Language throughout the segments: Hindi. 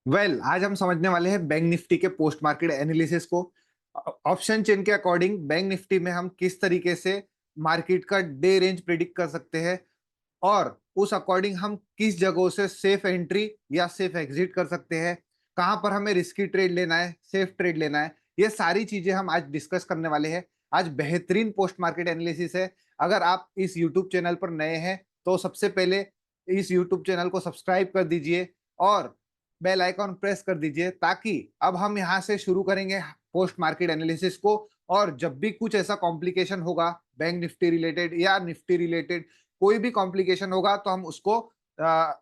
आज हम समझने वाले हैं बैंक निफ्टी के पोस्ट मार्केट एनालिसिस को। ऑप्शन चेन के अकॉर्डिंग बैंक निफ्टी में हम किस तरीके से मार्केट का डे रेंज प्रिडिक्ट कर सकते हैं और उस अकॉर्डिंग हम किस जगहों से सेफ एंट्री या सेफ एग्जिट कर सकते हैं, कहां पर हमें रिस्की ट्रेड लेना है, सेफ ट्रेड लेना है। ये सारी चीजें हम आज डिस्कस करने वाले हैं। आज बेहतरीन पोस्ट मार्केट एनालिसिस है। अगर आप इस यूट्यूब चैनल पर नए हैं तो सबसे पहले इस यूट्यूब चैनल को सब्सक्राइब कर दीजिए और बेल आइकॉन प्रेस कर दीजिए, ताकि अब हम यहाँ से शुरू करेंगे पोस्ट मार्केट एनालिसिस को। और जब भी कुछ ऐसा कॉम्प्लिकेशन होगा बैंक निफ्टी रिलेटेड या निफ्टी रिलेटेड, कोई भी कॉम्प्लिकेशन होगा तो हम उसको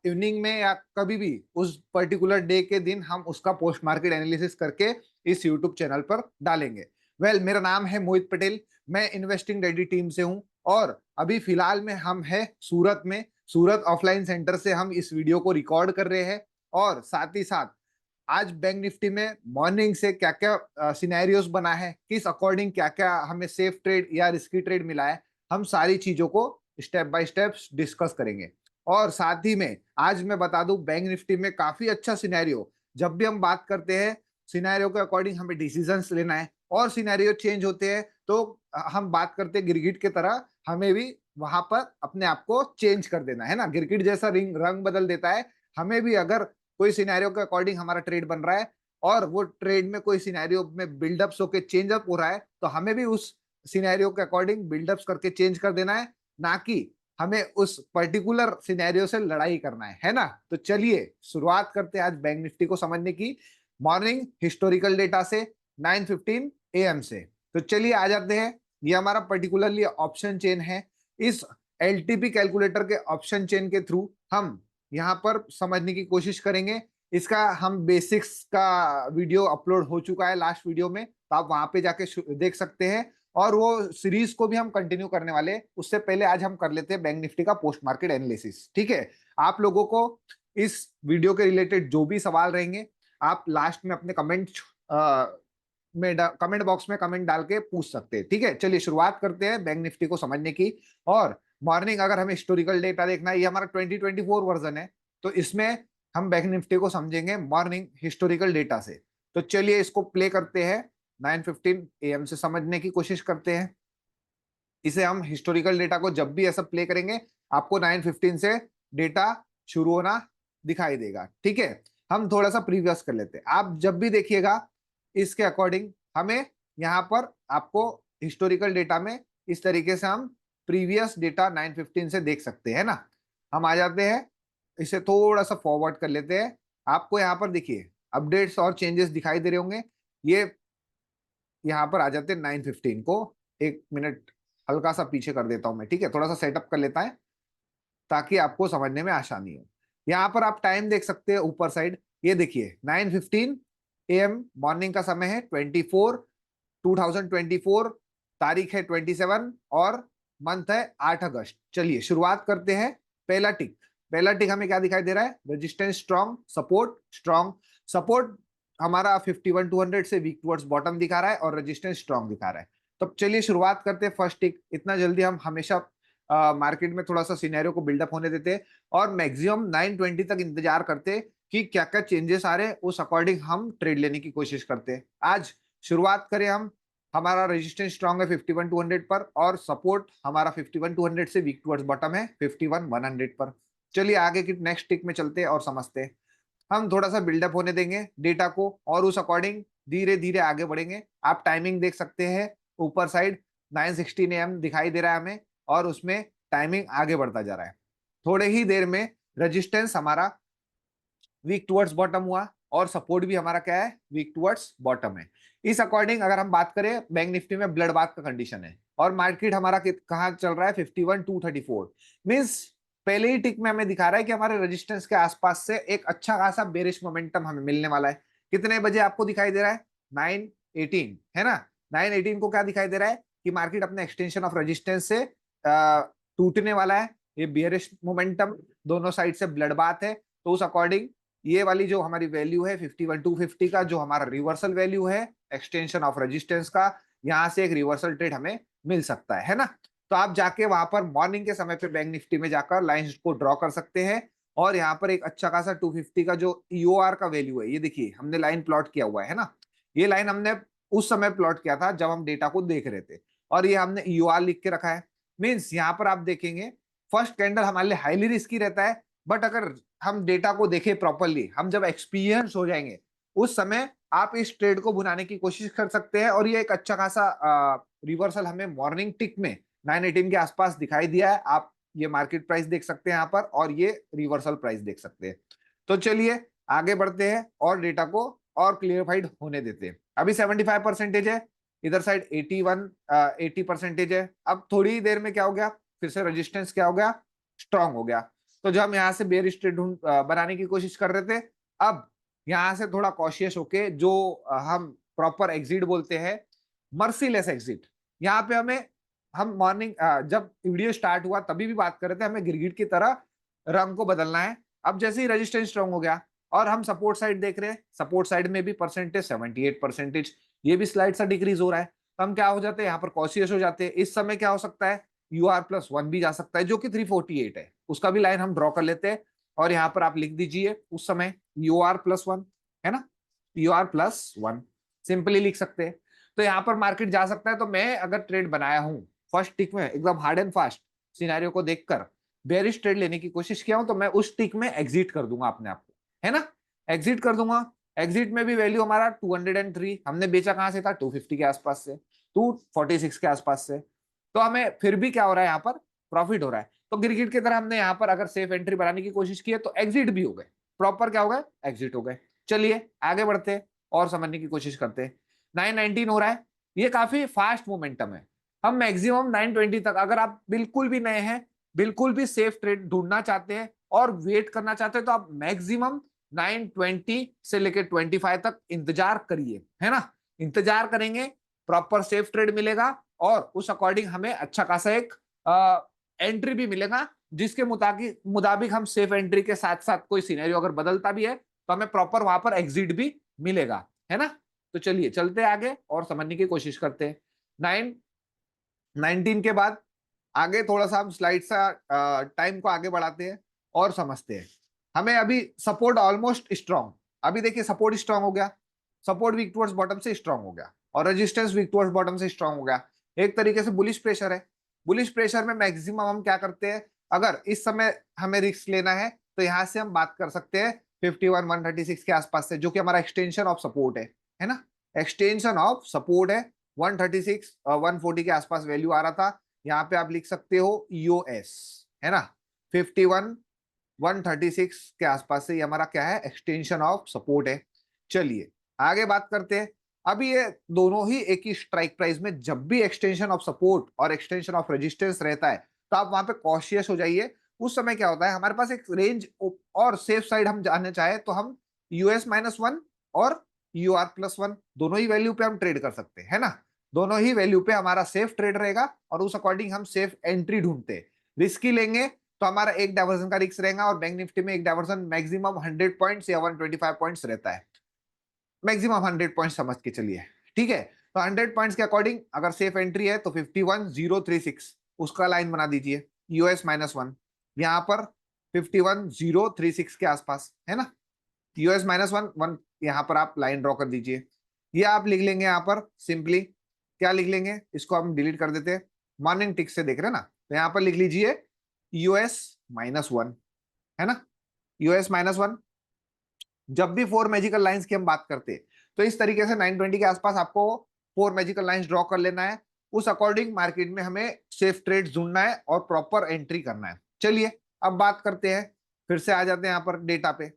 इवनिंग में या कभी भी उस पर्टिकुलर डे के दिन हम उसका पोस्ट मार्केट एनालिसिस करके इस यूट्यूब चैनल पर डालेंगे। मेरा नाम है मोहित पटेल, मैं इन्वेस्टिंग रेडी टीम से हूं और अभी फिलहाल में हम है सूरत में। सूरत ऑफलाइन सेंटर से हम इस वीडियो को रिकॉर्ड कर रहे हैं और साथ ही साथ आज बैंक निफ्टी में मॉर्निंग से क्या क्या सिनेरियोस बना है, किस अकॉर्डिंग क्या क्या हमें सेफ ट्रेड या रिस्की ट्रेड मिला है, हम सारी चीजों को स्टेप बाय स्टेप डिस्कस करेंगे। और साथ ही में आज मैं बता दूं, बैंक निफ्टी में काफी अच्छा सिनेरियो, जब भी हम बात करते हैं सिनेरियो के अकॉर्डिंग हमें डिसीजंस लेना है और सिनेरियो चेंज होते हैं तो हम बात करते हैं गिरगिट की तरह, हमें भी वहां पर अपने आप को चेंज कर देना है ना। गिरगिट जैसा रंग बदल देता है, हमें भी अगर कोई सिनेरियो के अकॉर्डिंग हमारा ट्रेड बन रहा है और वो ट्रेड में कोई सिनेरियो में बिल्डअप्स होकर चेंज अप हो रहा है, तो हमें भी उस सिनेरियो के अकॉर्डिंग बिल्डअप्स करके चेंज कर देना है, ना कि हमें उस पर्टिकुलर सिनेरियो से लड़ाई करना है ना। तो चलिए शुरुआत करते हैं आज बैंक निफ्टी को समझने की मॉर्निंग हिस्टोरिकल डेटा से 9:15 AM से। तो चलिए आ जाते हैं। ये हमारा पर्टिकुलरली ऑप्शन चेन है। इस एलटीपी कैलकुलेटर के ऑप्शन चेन के थ्रू हम यहाँ पर समझने की कोशिश करेंगे। इसका हम बेसिक्स का वीडियो अपलोड हो चुका है लास्ट वीडियो में, तो आप वहां पे जाके देख सकते हैं और वो सीरीज को भी हम कंटिन्यू करने वाले हैं। उससे पहले आज हम कर लेते हैं बैंक निफ्टी का पोस्ट मार्केट एनालिसिस, ठीक है। आप लोगों को इस वीडियो के रिलेटेड जो भी सवाल रहेंगे, आप लास्ट में अपने कमेंट बॉक्स में कमेंट डाल के पूछ सकते हैं, ठीक है। चलिए शुरुआत करते हैं बैंक निफ्टी को समझने की। और मॉर्निंग अगर हमें हिस्टोरिकल डेटा देखना है, ये हमारा 2024 वर्जन है, तो इसमें हम बैंक निफ्टी को समझेंगे मॉर्निंग हिस्टोरिकल डेटा से। तो चलिए इसको प्ले करते हैं, 9:15 AM से समझने की कोशिश करते हैं। इसे हम हिस्टोरिकल डेटा को जब भी ऐसा प्ले करेंगे, आपको 9:15 से डेटा शुरू होना दिखाई देगा, ठीक है। हम थोड़ा सा प्रीवियस कर लेते हैं। आप जब भी देखिएगा इसके अकॉर्डिंग हमें यहाँ पर आपको हिस्टोरिकल डेटा में इस तरीके से हम प्रीवियस डेटा 9:15 से देख सकते हैं ना। हम आ जाते हैं, इसे थोड़ा सा फॉरवर्ड कर लेते हैं। आपको यहाँ पर देखिए अपडेट्स और चेंजेस दिखाई दे रहे होंगे। ये यहाँ पर आ जाते हैं 9:15 को। एक मिनट हल्का सा पीछे कर देता हूं मैं, ठीक है, थोड़ा सा सेटअप कर लेता है ताकि आपको समझने में आसानी हो। यहाँ पर आप टाइम देख सकते हैं ऊपर साइड, ये देखिए 9:15 AM मॉर्निंग का समय है। 2024 तारीख है 27 और मंथ है 8 अगस्त। चलिए शुरुआत करते हैं। पहला टिक हमें क्या दिखाई दे रहा है? Resistance strong, support strong. Support हमारा 51-200 से वीक टुवर्ड्स बॉटम दिखा रहा है और रेजिस्टेंस स्ट्रॉन्ग दिखा रहा है। तो चलिए शुरुआत करते हैं फर्स्ट टिक। इतना जल्दी हम हमेशा मार्केट में थोड़ा सा सिनेरियो को बिल्डअप होने देते हैं और मैक्सिमम 9:20 तक इंतजार करते हैं कि क्या क्या चेंजेस आ रहे हैं, उस अकॉर्डिंग हम ट्रेड लेने की कोशिश करते हैं। आज शुरुआत करें हम, हमारा रेजिस्टेंस स्ट्रॉन्ग है 51-200 पर और सपोर्ट हमारा 51-200 से वीक टुवर्ड्स बॉटम है 51-100 पर। चलिए आगे की नेक्स्ट टिक में चलते हैं और समझते हैं। हम थोड़ा सा बिल्डअप होने देंगे डेटा को और उस अकॉर्डिंग धीरे धीरे आगे बढ़ेंगे। आप टाइमिंग देख सकते हैं ऊपर साइड 9:16 AM दिखाई दे रहा है हमें और उसमें टाइमिंग आगे बढ़ता जा रहा है। थोड़े ही देर में रेजिस्टेंस हमारा वीक टुवर्ड्स बॉटम हुआ और सपोर्ट भी हमारा क्या है? वीक टुवर्ड्स बॉटम है। इस अकॉर्डिंग अगर हम बात करें बैंक निफ्टी में ब्लड बाथ का कंडीशन है और मार्केट हमारा कहाँ चल रहा है? 51-234 मींस पहले ही टिक में हमें दिखा रहा है कि हमारे रेजिस्टेंस के आसपास से एक अच्छा खासा बेरिश मोमेंटम हमें मिलने वाला है। कितने बजे आपको दिखाई दे रहा है? 9:18 है ना। 9:18 को क्या दिखाई दे रहा है कि मार्केट अपने एक्सटेंशन ऑफ रेजिस्टेंस से टूटने वाला है। ये बियरिश मोमेंटम दोनों साइड से ब्लड बाथ है, तो उस अकॉर्डिंग ये वाली जो हमारी वैल्यू है 51-250 का, जो हमारा रिवर्सल वैल्यू है एक्सटेंशन ऑफ रेजिस्टेंस का, यहां से एक रिवर्सल ट्रेड हमें मिल सकता है ना। तो आप जाके वहां पर मॉर्निंग के समय पे बैंक निफ्टी में जाकर लाइंस को ड्रॉ कर सकते हैं और यहाँ पर एक अच्छा खासा 250 का जो ईओआर का वैल्यू है, ये देखिए हमने लाइन प्लॉट किया हुआ है ना, ये लाइन हमने उस समय प्लॉट किया था जब हम डेटा को देख रहे थे, और ये हमने ईओआर लिख के रखा है। मीन्स यहाँ पर आप देखेंगे फर्स्ट कैंडल हमारे लिए हाईली रिस्की रहता है, बट अगर हम डेटा को देखें प्रॉपरली, हम जब एक्सपीरियंस हो जाएंगे उस समय आप इस ट्रेड को बुनाने की कोशिश कर सकते हैं। और ये एक अच्छा खासा रिवर्सल हमें मॉर्निंग टिक में 918 के आसपास दिखाई दिया है। आप ये मार्केट प्राइस देख सकते हैं यहाँ पर, और ये रिवर्सल प्राइस देख सकते हैं। तो चलिए आगे बढ़ते हैं और डेटा को और क्लियरफाइड होने देते हैं। अभी 75% है, इधर साइड 80% है। अब थोड़ी देर में क्या हो गया, फिर से रेजिस्टेंस क्या हो गया, स्ट्रांग हो गया। तो जब हम यहाँ से बेयरिश ट्रेड बनाने की कोशिश कर रहे थे, अब यहाँ से थोड़ा कॉशियस होके जो हम प्रॉपर एग्जिट बोलते हैं, मर्सीलेस एग्जिट, यहाँ पे हम मॉर्निंग जब वीडियो स्टार्ट हुआ तभी भी बात कर रहे थे, हमें गिरगिट की तरह रंग को बदलना है। अब जैसे ही रेजिस्टेंस स्ट्रांग हो गया और हम सपोर्ट साइड देख रहे हैं, सपोर्ट साइड में भी परसेंटेज 78%, ये भी स्लाइड सा डिक्रीज हो रहा है। तो हम क्या हो जाते हैं, यहाँ पर कॉशियस हो जाते हैं। इस समय क्या हो सकता है, UR+1 भी जा सकता है जो कि 348 है, उसका भी लाइन हम ड्रॉ कर लेते हैं। और यहाँ पर आप लिख दीजिए उस समय UR+1 है ना, UR+1 सिंपली लिख सकते हैं। तो यहाँ पर मार्केट जा सकता है। तो मैं अगर ट्रेड बनाया हूं फर्स्ट टिक में एकदम हार्ड एंड फास्ट सिनेरियो को देखकर बेरिश ट्रेड लेने की कोशिश किया हूं, तो मैं उस टिक में एग्जिट कर दूंगा अपने आप को, है ना, एग्जिट कर दूंगा। एग्जिट में भी वैल्यू हमारा 203, हमने बेचा कहां से था, 250 के आसपास से, 246 के आसपास से। तो हमें फिर भी क्या हो रहा है, यहाँ पर प्रॉफिट हो रहा है। तो गिरगिट की तरह हमने यहाँ पर अगर सेफ एंट्री बनाने की कोशिश की है तो एग्जिट भी हो गए, प्रॉपर क्या हो गए, एग्जिट हो गए। चलिए आगे बढ़ते हैं और समझने की कोशिश करते हैं। 919 हो रहा है, ये काफी फास्ट मोमेंटम है। हम मैक्सिमम 920 तक, अगर आप बिल्कुल भी नए हैं, बिल्कुल भी सेफ ट्रेड ढूंढना चाहते हैं और वेट करना चाहते हैं, तो आप मैक्सिमम 920 से लेकर 25 तक इंतजार करिए, है ना, इंतजार करेंगे, प्रॉपर सेफ ट्रेड मिलेगा और उस अकॉर्डिंग हमें अच्छा खासा एक एंट्री भी मिलेगा, जिसके मुताबिक हम सेफ एंट्री के साथ साथ कोई सिनेरियो अगर बदलता भी है तो हमें प्रॉपर वहां पर एग्जिट भी मिलेगा, है ना। तो चलिए चलते आगे और समझने की कोशिश करते हैं। 919 के बाद आगे थोड़ा सा हम स्लाइड सा टाइम को आगे बढ़ाते हैं और समझते हैं। हमें अभी सपोर्ट ऑलमोस्ट स्ट्रांग, अभी देखिए सपोर्ट स्ट्रांग हो गया, सपोर्ट वीक टुवर्ड्स बॉटम से स्ट्रांग हो गया और रेजिस्टेंस वीक टुवर्ड्स बॉटम से स्ट्रांग हो गया। एक तरीके से बुलिश प्रेशर है। बुलिश प्रेशर में मैक्सिमम हम क्या करते हैं, अगर इस समय हमें रिस्क लेना है तो यहां से हम बात कर सकते हैं 51 136 के आसपास से, जो कि हमारा एक्सटेंशन ऑफ सपोर्ट है ना, एक्सटेंशन ऑफ सपोर्ट है। 136 140 के आसपास वैल्यू आ रहा था, यहाँ पे आप लिख सकते हो EOS, है ना, 51 136 के आसपास से ये हमारा क्या है, एक्सटेंशन ऑफ सपोर्ट है। चलिए आगे बात करते हैं। अभी ये दोनों ही एक ही स्ट्राइक प्राइस में जब भी एक्सटेंशन ऑफ सपोर्ट और एक्सटेंशन ऑफ रेजिस्टेंस रहता है तो आप वहां पे कॉशियस हो जाइए। उस समय क्या होता है, हमारे पास एक रेंज और सेफ साइड हम जाने चाहे तो हम US-1 और UR+1 दोनों ही वैल्यू पे हम ट्रेड कर सकते हैं, है ना, दोनों ही वैल्यू पे हमारा सेफ ट्रेड रहेगा और उस अकॉर्डिंग हम सेफ एंट्री ढूंढते हैं। रिस्की लेंगे तो हमारा एक डाइवर्जन का रिस्क रहेगा, और बैंक निफ्टी में एक डाइवर्जन मैक्सिमम 100 पॉइंट्स या 125 पॉइंट्स रहता है, मैक्सिमम 100 पॉइंट समझ के चलिए, ठीक है। तो 100 पॉइंट्स के अकॉर्डिंग अगर सेफ एंट्री है तो 51036 उसका लाइन बना दीजिए, US-1 यहाँ पर 51036 के आसपास, है ना, US-1 यहाँ पर आप लाइन ड्रॉ कर दीजिए। ये आप लिख लेंगे यहाँ पर सिंपली, क्या लिख लेंगे, इसको हम डिलीट कर देते हैं, मॉर्निंग टिक से देख रहे हैं ना, तो यहाँ पर लिख लीजिए US-1, है ना, US-1। जब भी 4 मैजिकल लाइंस की हम बात करते हैं तो इस तरीके से 920 के आसपास आपको 4 मैजिकल लाइंस ड्रॉ कर लेना है, उस अकॉर्डिंग मार्केट में हमें सेफ ट्रेड ढूंढना है और प्रॉपर एंट्री करना है। चलिए अब बात करते हैं, फिर से आ जाते हैं यहाँ पर डेटा पे।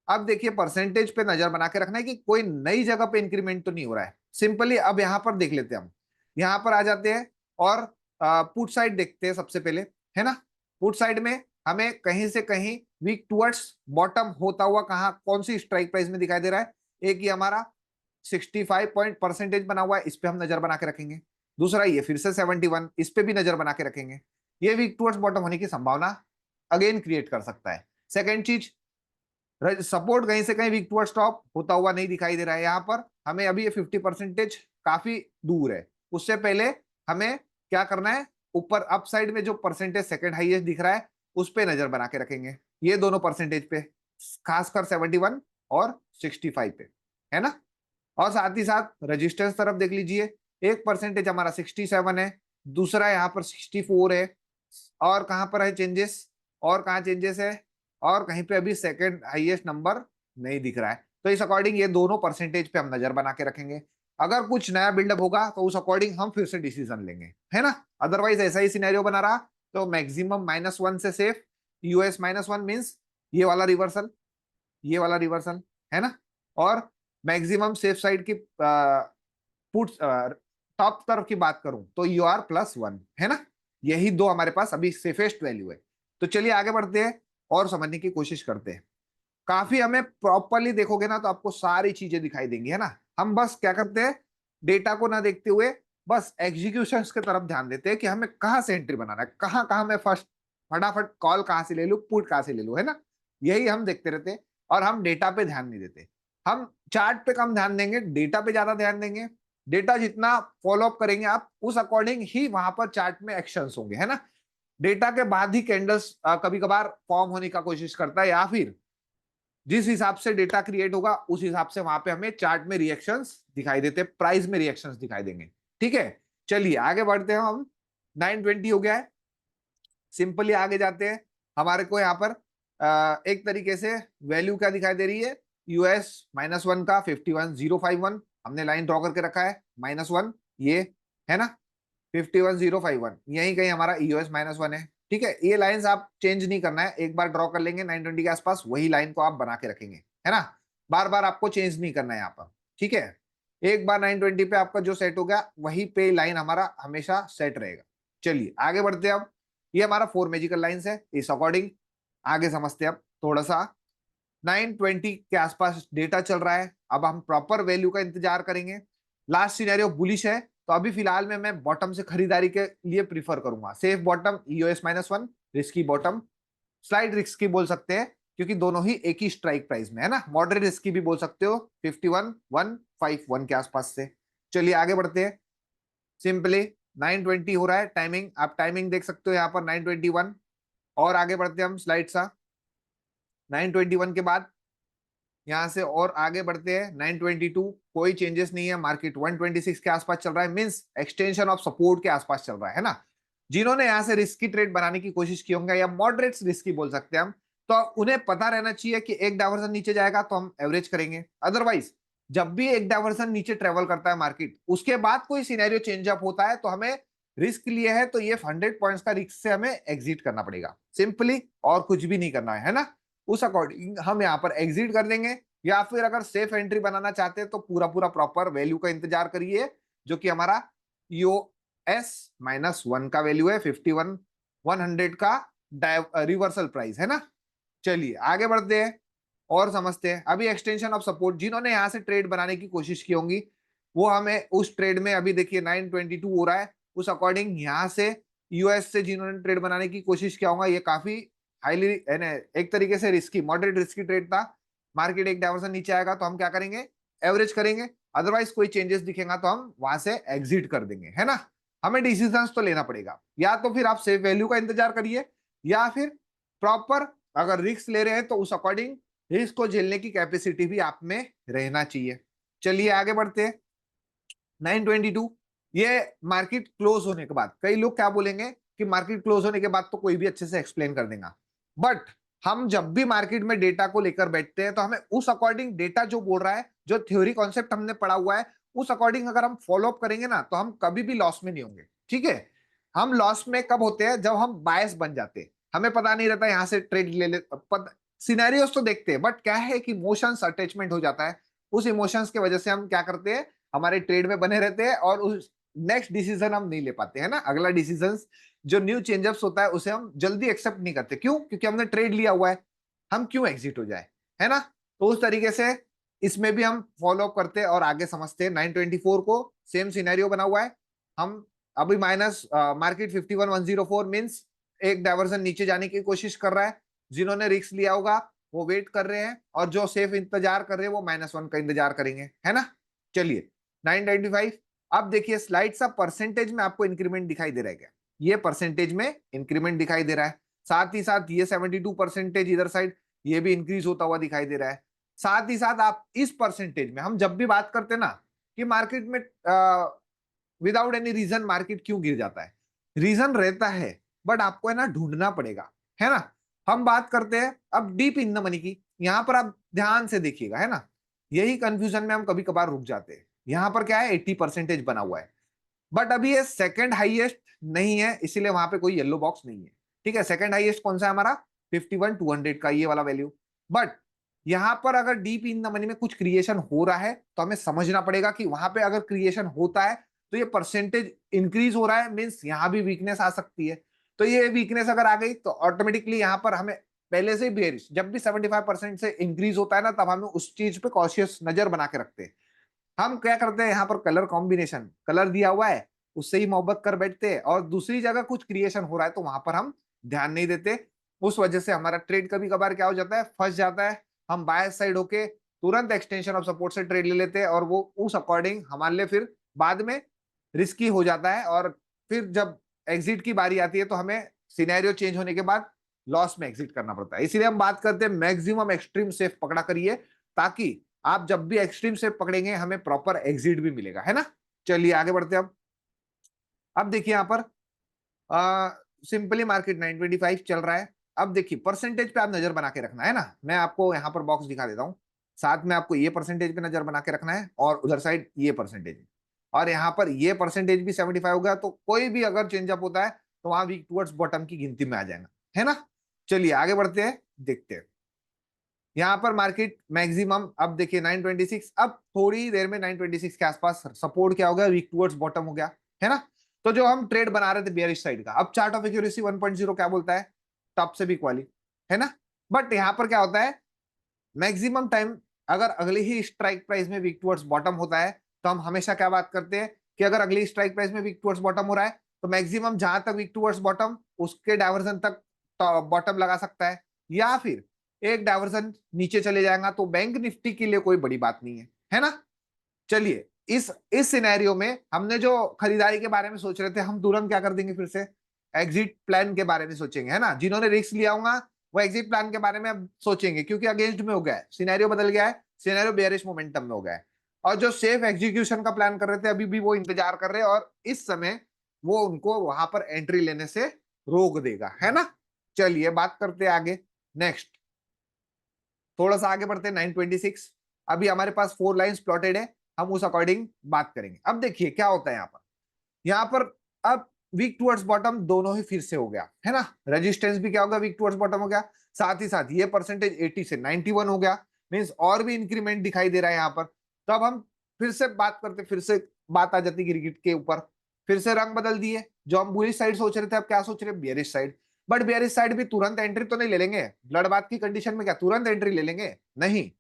अब देखिए परसेंटेज पे नजर बना के रखना है कि कोई नई जगह पे इंक्रीमेंट तो नहीं हो रहा है। सिंपली अब यहाँ पर देख लेते हैं, हम यहाँ पर आ जाते हैं और पुट साइड देखते हैं सबसे पहले, है ना। पुट साइड में हमें कहीं से कहीं वीक टुवर्ड्स बॉटम होता हुआ कहा, कौन सी स्ट्राइक प्राइस में दिखाई दे रहा है, एक ही हमारा 65 पॉइंट परसेंटेज बना हुआ है, इस पे हम नजर बना के रखेंगे। दूसरा ये फिर से 71, इस पे भी नजर बना के रखेंगे। ये वीक टुवर्ड्स बॉटम होने की संभावना अगेन क्रिएट कर सकता है। सेकेंड चीज, सपोर्ट कहीं से कहीं वीक टुवर्ड्स टॉप होता हुआ नहीं दिखाई दे रहा है, यहाँ पर हमें अभी ये 50% काफी दूर है। उससे पहले हमें क्या करना है, ऊपर अपसाइड में जो परसेंटेज सेकंड हाईएस्ट दिख रहा है उस पे नजर बना के रखेंगे। ये दोनों परसेंटेज पे, खासकर 71 और 65 पे, है ना। और साथ ही साथ रजिस्टेंस तरफ देख लीजिए, एक परसेंटेज हमारा 67 है, दूसरा यहाँ पर 64 है, और कहां पर है चेंजेस, और कहाँ चेंजेस है, और कहीं पे अभी सेकंड हाईएस्ट नंबर नहीं दिख रहा है। तो इस अकॉर्डिंग ये दोनों परसेंटेज पे हम नजर बना के रखेंगे। अगर कुछ नया बिल्डअप होगा तो उस अकॉर्डिंग हम फिर से डिसीजन लेंगे, है ना। अदरवाइज ऐसा ही सिनेरियो बना रहा तो मैक्सिमम -1 से सेफ, यूएस -1 मीन्स ये वाला रिवर्सल, ये वाला रिवर्सल, है ना। और मैक्सिमम सेफ साइड की पुट टॉप तरफ की बात करूं तो यू आर +1, है ना। यही दो हमारे पास अभी सेफेस्ट वैल्यू है। तो चलिए आगे बढ़ते हैं और समझने की कोशिश करते हैं। काफी हमें प्रॉपरली देखोगे ना तो आपको सारी चीजें दिखाई देंगी, है ना। हम बस क्या करते हैं, डेटा को ना देखते हुए बस एग्जीक्यूशन की तरफ ध्यान देते हैं कि हमें कहाँ से एंट्री बनाना है, कहाँ कहाँ मैं फर्स्ट फटाफट कॉल कहाँ से ले लूँ, पुट कहाँ से ले लूँ, है ना। यही हम देखते रहते हैं और हम डेटा पे ध्यान नहीं देते। हम चार्ट पे कम ध्यान देंगे, डेटा पे ज्यादा ध्यान देंगे। डेटा जितना फॉलो अप करेंगे आप, उस अकॉर्डिंग ही वहां पर चार्ट में एक्शंस होंगे, है ना। डेटा के बाद ही कैंडल्स कभी कभार फॉर्म होने का कोशिश करता है, या फिर जिस हिसाब से डेटा क्रिएट होगा उस हिसाब से वहां पे हमें चार्ट में रिएक्शंस दिखाई देते, प्राइस में रिएक्शंस दिखाई देंगे। ठीक है, चलिए आगे बढ़ते हैं हम। 920 हो गया है, सिंपली आगे जाते हैं। हमारे को यहाँ पर एक तरीके से वैल्यू क्या दिखाई दे रही है, यूएस -1 का 51051, हमने लाइन ड्रॉ करके रखा है -1, ये है ना, 51051 यही कहीं हमारा यूएस -1 है। ठीक है, ये लाइंस आप चेंज नहीं करना है, एक बार ड्रॉ कर लेंगे 920 के आसपास, वही लाइन को आप बना के रखेंगे, है ना। बार बार आपको चेंज नहीं करना है यहाँ पर। ठीक है, एक बार 920 पे आपका जो सेट हो गया वही पे लाइन हमारा हमेशा सेट रहेगा। चलिए आगे बढ़ते हैं। अब ये हमारा 4 मैजिकल लाइंस है, इस अकॉर्डिंग आगे समझते हैं। अब थोड़ा सा 920 के आसपास डेटा चल रहा है, अब हम प्रॉपर वैल्यू का इंतजार करेंगे। लास्ट सिनेरियो बुलिश है, तो अभी फिलहाल में मैं बॉटम से खरीदारी के लिए प्रीफर करूंगा। Safe bottom US -1, risky bottom, slide risky बोल सकते हैं क्योंकि दोनों ही एक ही स्ट्राइक प्राइस में है ना। मॉडरेट रिस्की भी बोल सकते हो 51151 के आसपास से। चलिए आगे बढ़ते हैं। सिंपली 920 हो रहा है, टाइमिंग आप टाइमिंग देख सकते हो यहाँ पर 921। और आगे बढ़ते हैं हम स्लाइड सा, 921 के बाद यहां से और आगे बढ़ते हैं 922, कोई चेंजेस नहीं है, मार्केट 126 के आसपास चल रहा है, मींस एक्सटेंशन ऑफ सपोर्ट के आसपास चल रहा है ना। जिन्होंने यहां से रिस्की ट्रेड बनाने की कोशिश की होंगे या मॉडरेट रिस्की बोल सकते हैं हम, तो उन्हें पता रहना चाहिए कि एक डायवर्सन नीचे जाएगा तो हम एवरेज करेंगे। अदरवाइज जब भी एक डायवर्सन नीचे ट्रेवल करता है मार्केट, उसके बाद कोई सिनेरियो चेंज अप होता है तो हमें रिस्क लिए है तो ये 100 पॉइंट्स का रिस्क से हमें एग्जिट करना पड़ेगा सिंपली, और कुछ भी नहीं करना है ना। उस अकॉर्डिंग हम यहाँ पर एग्जिट कर देंगे, या फिर अगर सेफ एंट्री बनाना चाहते हैं तो पूरा पूरा प्रॉपर वैल्यू का इंतजार करिए, जो कि हमारा यूएस -1 का वैल्यू है, 51,100 का रिवर्सल प्राइस है ना। चलिए आगे बढ़ते हैं और समझते हैं। अभी एक्सटेंशन ऑफ सपोर्ट, जिन्होंने यहां से ट्रेड बनाने की कोशिश की होंगी वो हमें उस ट्रेड में, अभी देखिए 922 हो रहा है, उस अकॉर्डिंग यहां से यूएस से जिन्होंने ट्रेड बनाने की कोशिश किया होगा, ये काफी हाईली एक तरीके से रिस्की मॉडरेट रिस्की ट्रेड था। मार्केट एक डायवर्सन नीचे आएगा तो हम क्या करेंगे, एवरेज करेंगे। अदरवाइज कोई चेंजेस दिखेगा तो हम वहां से एग्जिट कर देंगे, है ना। हमें डिसीजन तो लेना पड़ेगा, या तो फिर आप सेफ वैल्यू का इंतजार करिए, या फिर प्रॉपर अगर रिस्क ले रहे हैं तो उस अकॉर्डिंग रिस्क को झेलने की कैपेसिटी भी आप में रहना चाहिए। चलिए आगे बढ़ते हैं। 922 ये मार्केट क्लोज होने के बाद, कई लोग क्या बोलेंगे कि मार्केट क्लोज होने के बाद तो कोई भी अच्छे से एक्सप्लेन कर देगा, बट हम जब भी मार्केट में डेटा को लेकर बैठते हैं तो हमें उस अकॉर्डिंग डेटा जो बोल रहा है, जो थ्योरी कॉन्सेप्ट हमने पढ़ा हुआ है, उस अकॉर्डिंग अगर हम फॉलो अप करेंगे ना तो हम कभी भी लॉस में नहीं होंगे। ठीक है, हम लॉस में कब होते हैं, जब हम बायस बन जाते हैं, हमें पता नहीं रहता यहां से ट्रेड ले ले, सिनेरियोस तो देखते हैं बट क्या है कि इमोशंस अटैचमेंट हो जाता है, उस इमोशंस की वजह से हम क्या करते हैं, हमारे ट्रेड में बने रहते हैं और उस नेक्स्ट डिसीजन हम नहीं ले पाते, है ना। अगला डिसीजन जो न्यू चेंजअप्स होता है उसे हम जल्दी एक्सेप्ट नहीं करते, क्यों, क्योंकि हमने ट्रेड लिया हुआ है, हम क्यों एग्जिट हो जाए, है ना। तो उस तरीके से इसमें भी हम फॉलो अप करते हैं और आगे समझते हैं। 924 को सेम सिनेरियो बना हुआ है, हम अभी माइनस मार्केट 51,104 मींस एक डायवर्सन नीचे जाने की कोशिश कर रहा है, जिन्होंने रिस्क लिया होगा वो वेट कर रहे हैं, और जो सेफ इंतजार कर रहे हैं वो -1 का इंतजार करेंगे, है ना। चलिए 995, अब देखिए स्लाइड सा परसेंटेज में आपको इंक्रीमेंट दिखाई दे रहा है क्या, ये परसेंटेज में इंक्रीमेंट दिखाई दे रहा है। साथ ही साथ ये 72% इधर साइड ये भी इंक्रीज होता हुआ दिखाई दे रहा है। साथ ही साथ आप इस परसेंटेज में, हम जब भी बात करते हैं ना कि मार्केट में विदाउट एनी रीजन मार्केट क्यों गिर जाता है, रीजन रहता है बट आपको है ना ढूंढना पड़ेगा, है ना। हम बात करते हैं अब डीप इन द मनी की। यहां पर आप ध्यान से देखिएगा, है ना, यही कंफ्यूजन में हम कभी कभार रुक जाते हैं। यहां पर क्या है, 80% बना हुआ है, बट अभी ये सेकंड हाईएस्ट नहीं है, इसीलिए वहां पे कोई येलो बॉक्स नहीं है। ठीक है, सेकंड हाईएस्ट कौन सा है हमारा, 51,200 का ये वाला वैल्यू। बट यहां पर अगर डीप इन द मनी में कुछ क्रिएशन हो रहा है तो हमें समझना पड़ेगा कि वहां पे अगर क्रिएशन होता है तो ये परसेंटेज इंक्रीज हो रहा है, मीन्स यहां भी वीकनेस आ सकती है। तो ये वीकनेस अगर आ गई तो ऑटोमेटिकली यहां पर हमें पहले से बेरिश, जब भी 75% से इंक्रीज होता है ना, तब हमें उस चीज पे कॉशियस नजर बना के रखते हैं। हम क्या करते हैं, यहाँ पर कलर कॉम्बिनेशन, कलर दिया हुआ है उससे ही मोहब्बत कर बैठते हैं, और दूसरी जगह कुछ क्रिएशन हो रहा है तो वहां पर हम ध्यान नहीं देते। उस वजह से हमारा ट्रेड कभी कभार क्या हो जाता है, फंस जाता है। हम बाय साइड होके तुरंत एक्सटेंशन ऑफ सपोर्ट से ट्रेड ले लेते हैं, और वो उस अकॉर्डिंग हमारे लिए फिर बाद में रिस्की हो जाता है, और फिर जब एग्जिट की बारी आती है तो हमें सिनेरियो चेंज होने के बाद लॉस में एग्जिट करना पड़ता है। इसीलिए हम बात करते हैं मैक्सिमम एक्सट्रीम सेफ पकड़ा करिए, ताकि आप जब भी एक्सट्रीम सेफ पकड़ेंगे हमें प्रॉपर एग्जिट भी मिलेगा, है ना। चलिए आगे बढ़ते हैं। अब देखिए यहाँ पर सिंपली मार्केट 925 चल रहा है। अब देखिए परसेंटेज पे आप नजर बना के रखना है ना, मैं आपको यहाँ पर बॉक्स दिखा देता हूँ। साथ में आपको ये परसेंटेज पे नजर बना के रखना है, और उधर साइड ये परसेंटेज, और यहाँ पर ये परसेंटेज भी 75 हो गया, तो कोई भी अगर चेंजअप होता है तो वहां वीक टुवर्ड्स बॉटम की गिनती में आ जाएगा, है ना। चलिए आगे बढ़ते हैं, देखते हैं यहाँ पर मार्केट मैक्सिमम। अब देखिए 926, अब थोड़ी देर में 926 के आसपास सपोर्ट क्या हो गया, वीक टुवर्ड्स बॉटम हो गया, है ना। तो जो हम ट्रेड बना रहे थे बेयरिश साइड का, अब चार्ट ऑफ एक्यूरेसी 1.0 क्या बोलता है, टॉप से वीक वाली, है ना। बट यहाँ पर क्या होता है, मैक्सिमम टाइम अगर अगली ही स्ट्राइक प्राइस में वीक टुवर्ड्स बॉटम होता है, तो हम हमेशा क्या बात करते हैं कि अगर अगली स्ट्राइक प्राइस में वीक टुवर्ड्स बॉटम हो रहा है तो मैक्सिमम जहां तक वीक टुवर्ड्स बॉटम, उसके डायवर्जन तक बॉटम लगा सकता है, या फिर एक डायवर्जन नीचे चले जाएगा, तो बैंक निफ्टी के लिए कोई बड़ी बात नहीं है ना। चलिए इस सिनेरियो में हमने जो खरीदारी के बारे में सोच रहे थे, हम तुरंत क्या कर देंगे, फिर से एग्जिट प्लान के बारे में सोचेंगे, है ना। जिन्होंने रिस्क लिया होगा वो एग्जिट प्लान के बारे में अब सोचेंगे, क्योंकि अगेंस्ट में हो गया है, सिनेरियो बदल गया है, सिनेरियो बेयरिश मोमेंटम में हो गया है। और जो सेफ एग्जीक्यूशन का प्लान कर रहे थे अभी भी वो इंतजार कर रहे हैं, और इस समय वो उनको वहां पर एंट्री लेने से रोक देगा, है ना। चलिए बात करते हैं आगे, नेक्स्ट थोड़ा सा आगे बढ़ते हैं 926। अभी हमारे पास 4 लाइंस प्लॉटेड है, हम उस अकॉर्डिंग बात करेंगे। अब देखिए क्या होता है यहाँ पर, यहाँ पर अब वीक टुवर्ड्स बॉटम दोनों ही फिर से हो गया, है ना। रेजिस्टेंस भी क्या होगा, वीक टुवर्ड्स बॉटम हो गया, साथ ही साथ ये परसेंटेज 80 से 91 हो गया, मींस और भी इंक्रीमेंट दिखाई दे रहा है यहाँ पर। तो अब हम फिर से बात करते, फिर से बात आ जाती गिरगिट के ऊपर, फिर से रंग बदल दिए। जो हम बुलिश साइड सोच रहे थे अब क्या सोच रहे हैं, bearish side. But bearish side भी तुरंत एंट्री तो नहीं ले लेंगे, ब्लड बात की कंडीशन में क्या तुरंत एंट्री ले लेंगे, नहीं,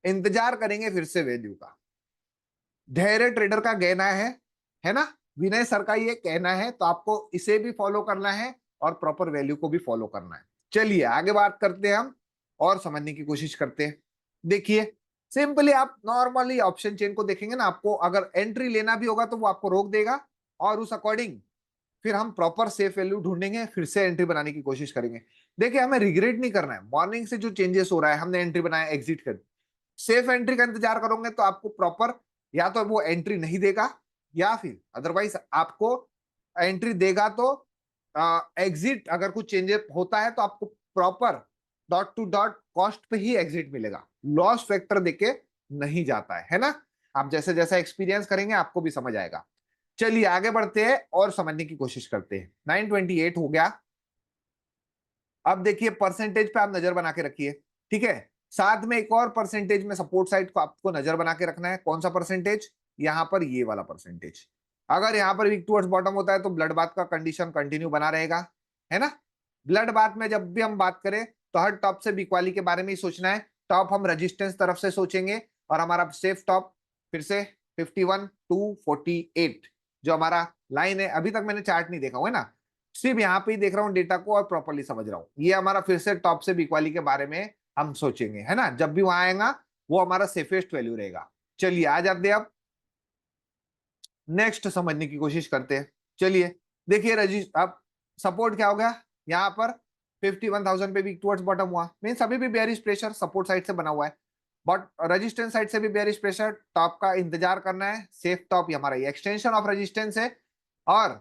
इंतजार करेंगे फिर से वैल्यू का। धैर्य ट्रेडर का कहना है ना, विनय सर का ये कहना है, तो आपको इसे भी फॉलो करना है और प्रॉपर वैल्यू को भी फॉलो करना है। चलिए आगे बात करते हैं हम, और समझने की कोशिश करते हैं। देखिए सिंपली आप नॉर्मली ऑप्शन चेन को देखेंगे ना, आपको अगर एंट्री लेना भी होगा तो वो आपको रोक देगा, और उस अकॉर्डिंग फिर हम प्रॉपर सेफ वैल्यू ढूंढेंगे, फिर से एंट्री बनाने की कोशिश करेंगे। देखिए हमें रिग्रेट नहीं करना है, मॉर्निंग से जो चेंजेस हो रहा है, हमने एंट्री बनाया, एग्जिट कर, सेफ एंट्री का इंतजार करोगे तो आपको प्रॉपर या तो वो एंट्री नहीं देगा, या फिर अदरवाइज आपको एंट्री देगा तो एग्जिट, अगर कुछ चेंजेस होता है तो आपको proper dot to dot cost पे ही एग्जिट मिलेगा, लॉस फैक्टर देके नहीं जाता है ना। आप जैसे जैसे एक्सपीरियंस करेंगे आपको भी समझ आएगा। चलिए आगे बढ़ते हैं और समझने की कोशिश करते हैं। 928 हो गया। अब देखिए परसेंटेज पे आप नजर बना के रखिए, ठीक है। साथ में एक और परसेंटेज में सपोर्ट साइड को आपको नजर बना के रखना है, कौन सा परसेंटेज, यहां पर ये वाला परसेंटेज। अगर यहां पर वीक टुवर्ड्स बॉटम होता है तो ब्लड बाथ का कंडीशन कंटिन्यू बना रहेगा, है ना। ब्लड बाथ में जब भी हम बात करें तो हर टॉप से वीक वाली के बारे में ही सोचना है। टॉप हम रेजिस्टेंस तरफ से सोचेंगे, और हमारा सेफ टॉप फिर से 51 टू 48 जो हमारा लाइन है। अभी तक मैंने चार्ट नहीं देखा हुआ है ना, सिर्फ यहाँ पे ही देख रहा हूँ डेटा को और प्रॉपरली समझ रहा हूँ। ये हमारा फिर से टॉप से बिकवाली के बारे में हम सोचेंगे, है ना। जब भी वहां आएगा वो हमारा सेफेस्ट वैल्यू रहेगा। चलिए आ जाते हैं अब नेक्स्ट समझने की कोशिश करते हैं। चलिए देखिए अब सपोर्ट क्या हो गया यहाँ पर, 51,000 पे वीक टुवर्ड्स बॉटम हुआ, मींस अभी भी बेयरिश प्रेशर सपोर्ट साइड से बना हुआ है, बट रेजिस्टेंस साइड से भी बेयरिश प्रेशर, टॉप का इंतजार करना है। सेफ टॉप हमारा ये एक्सटेंशन ऑफ रेजिस्टेंस है, और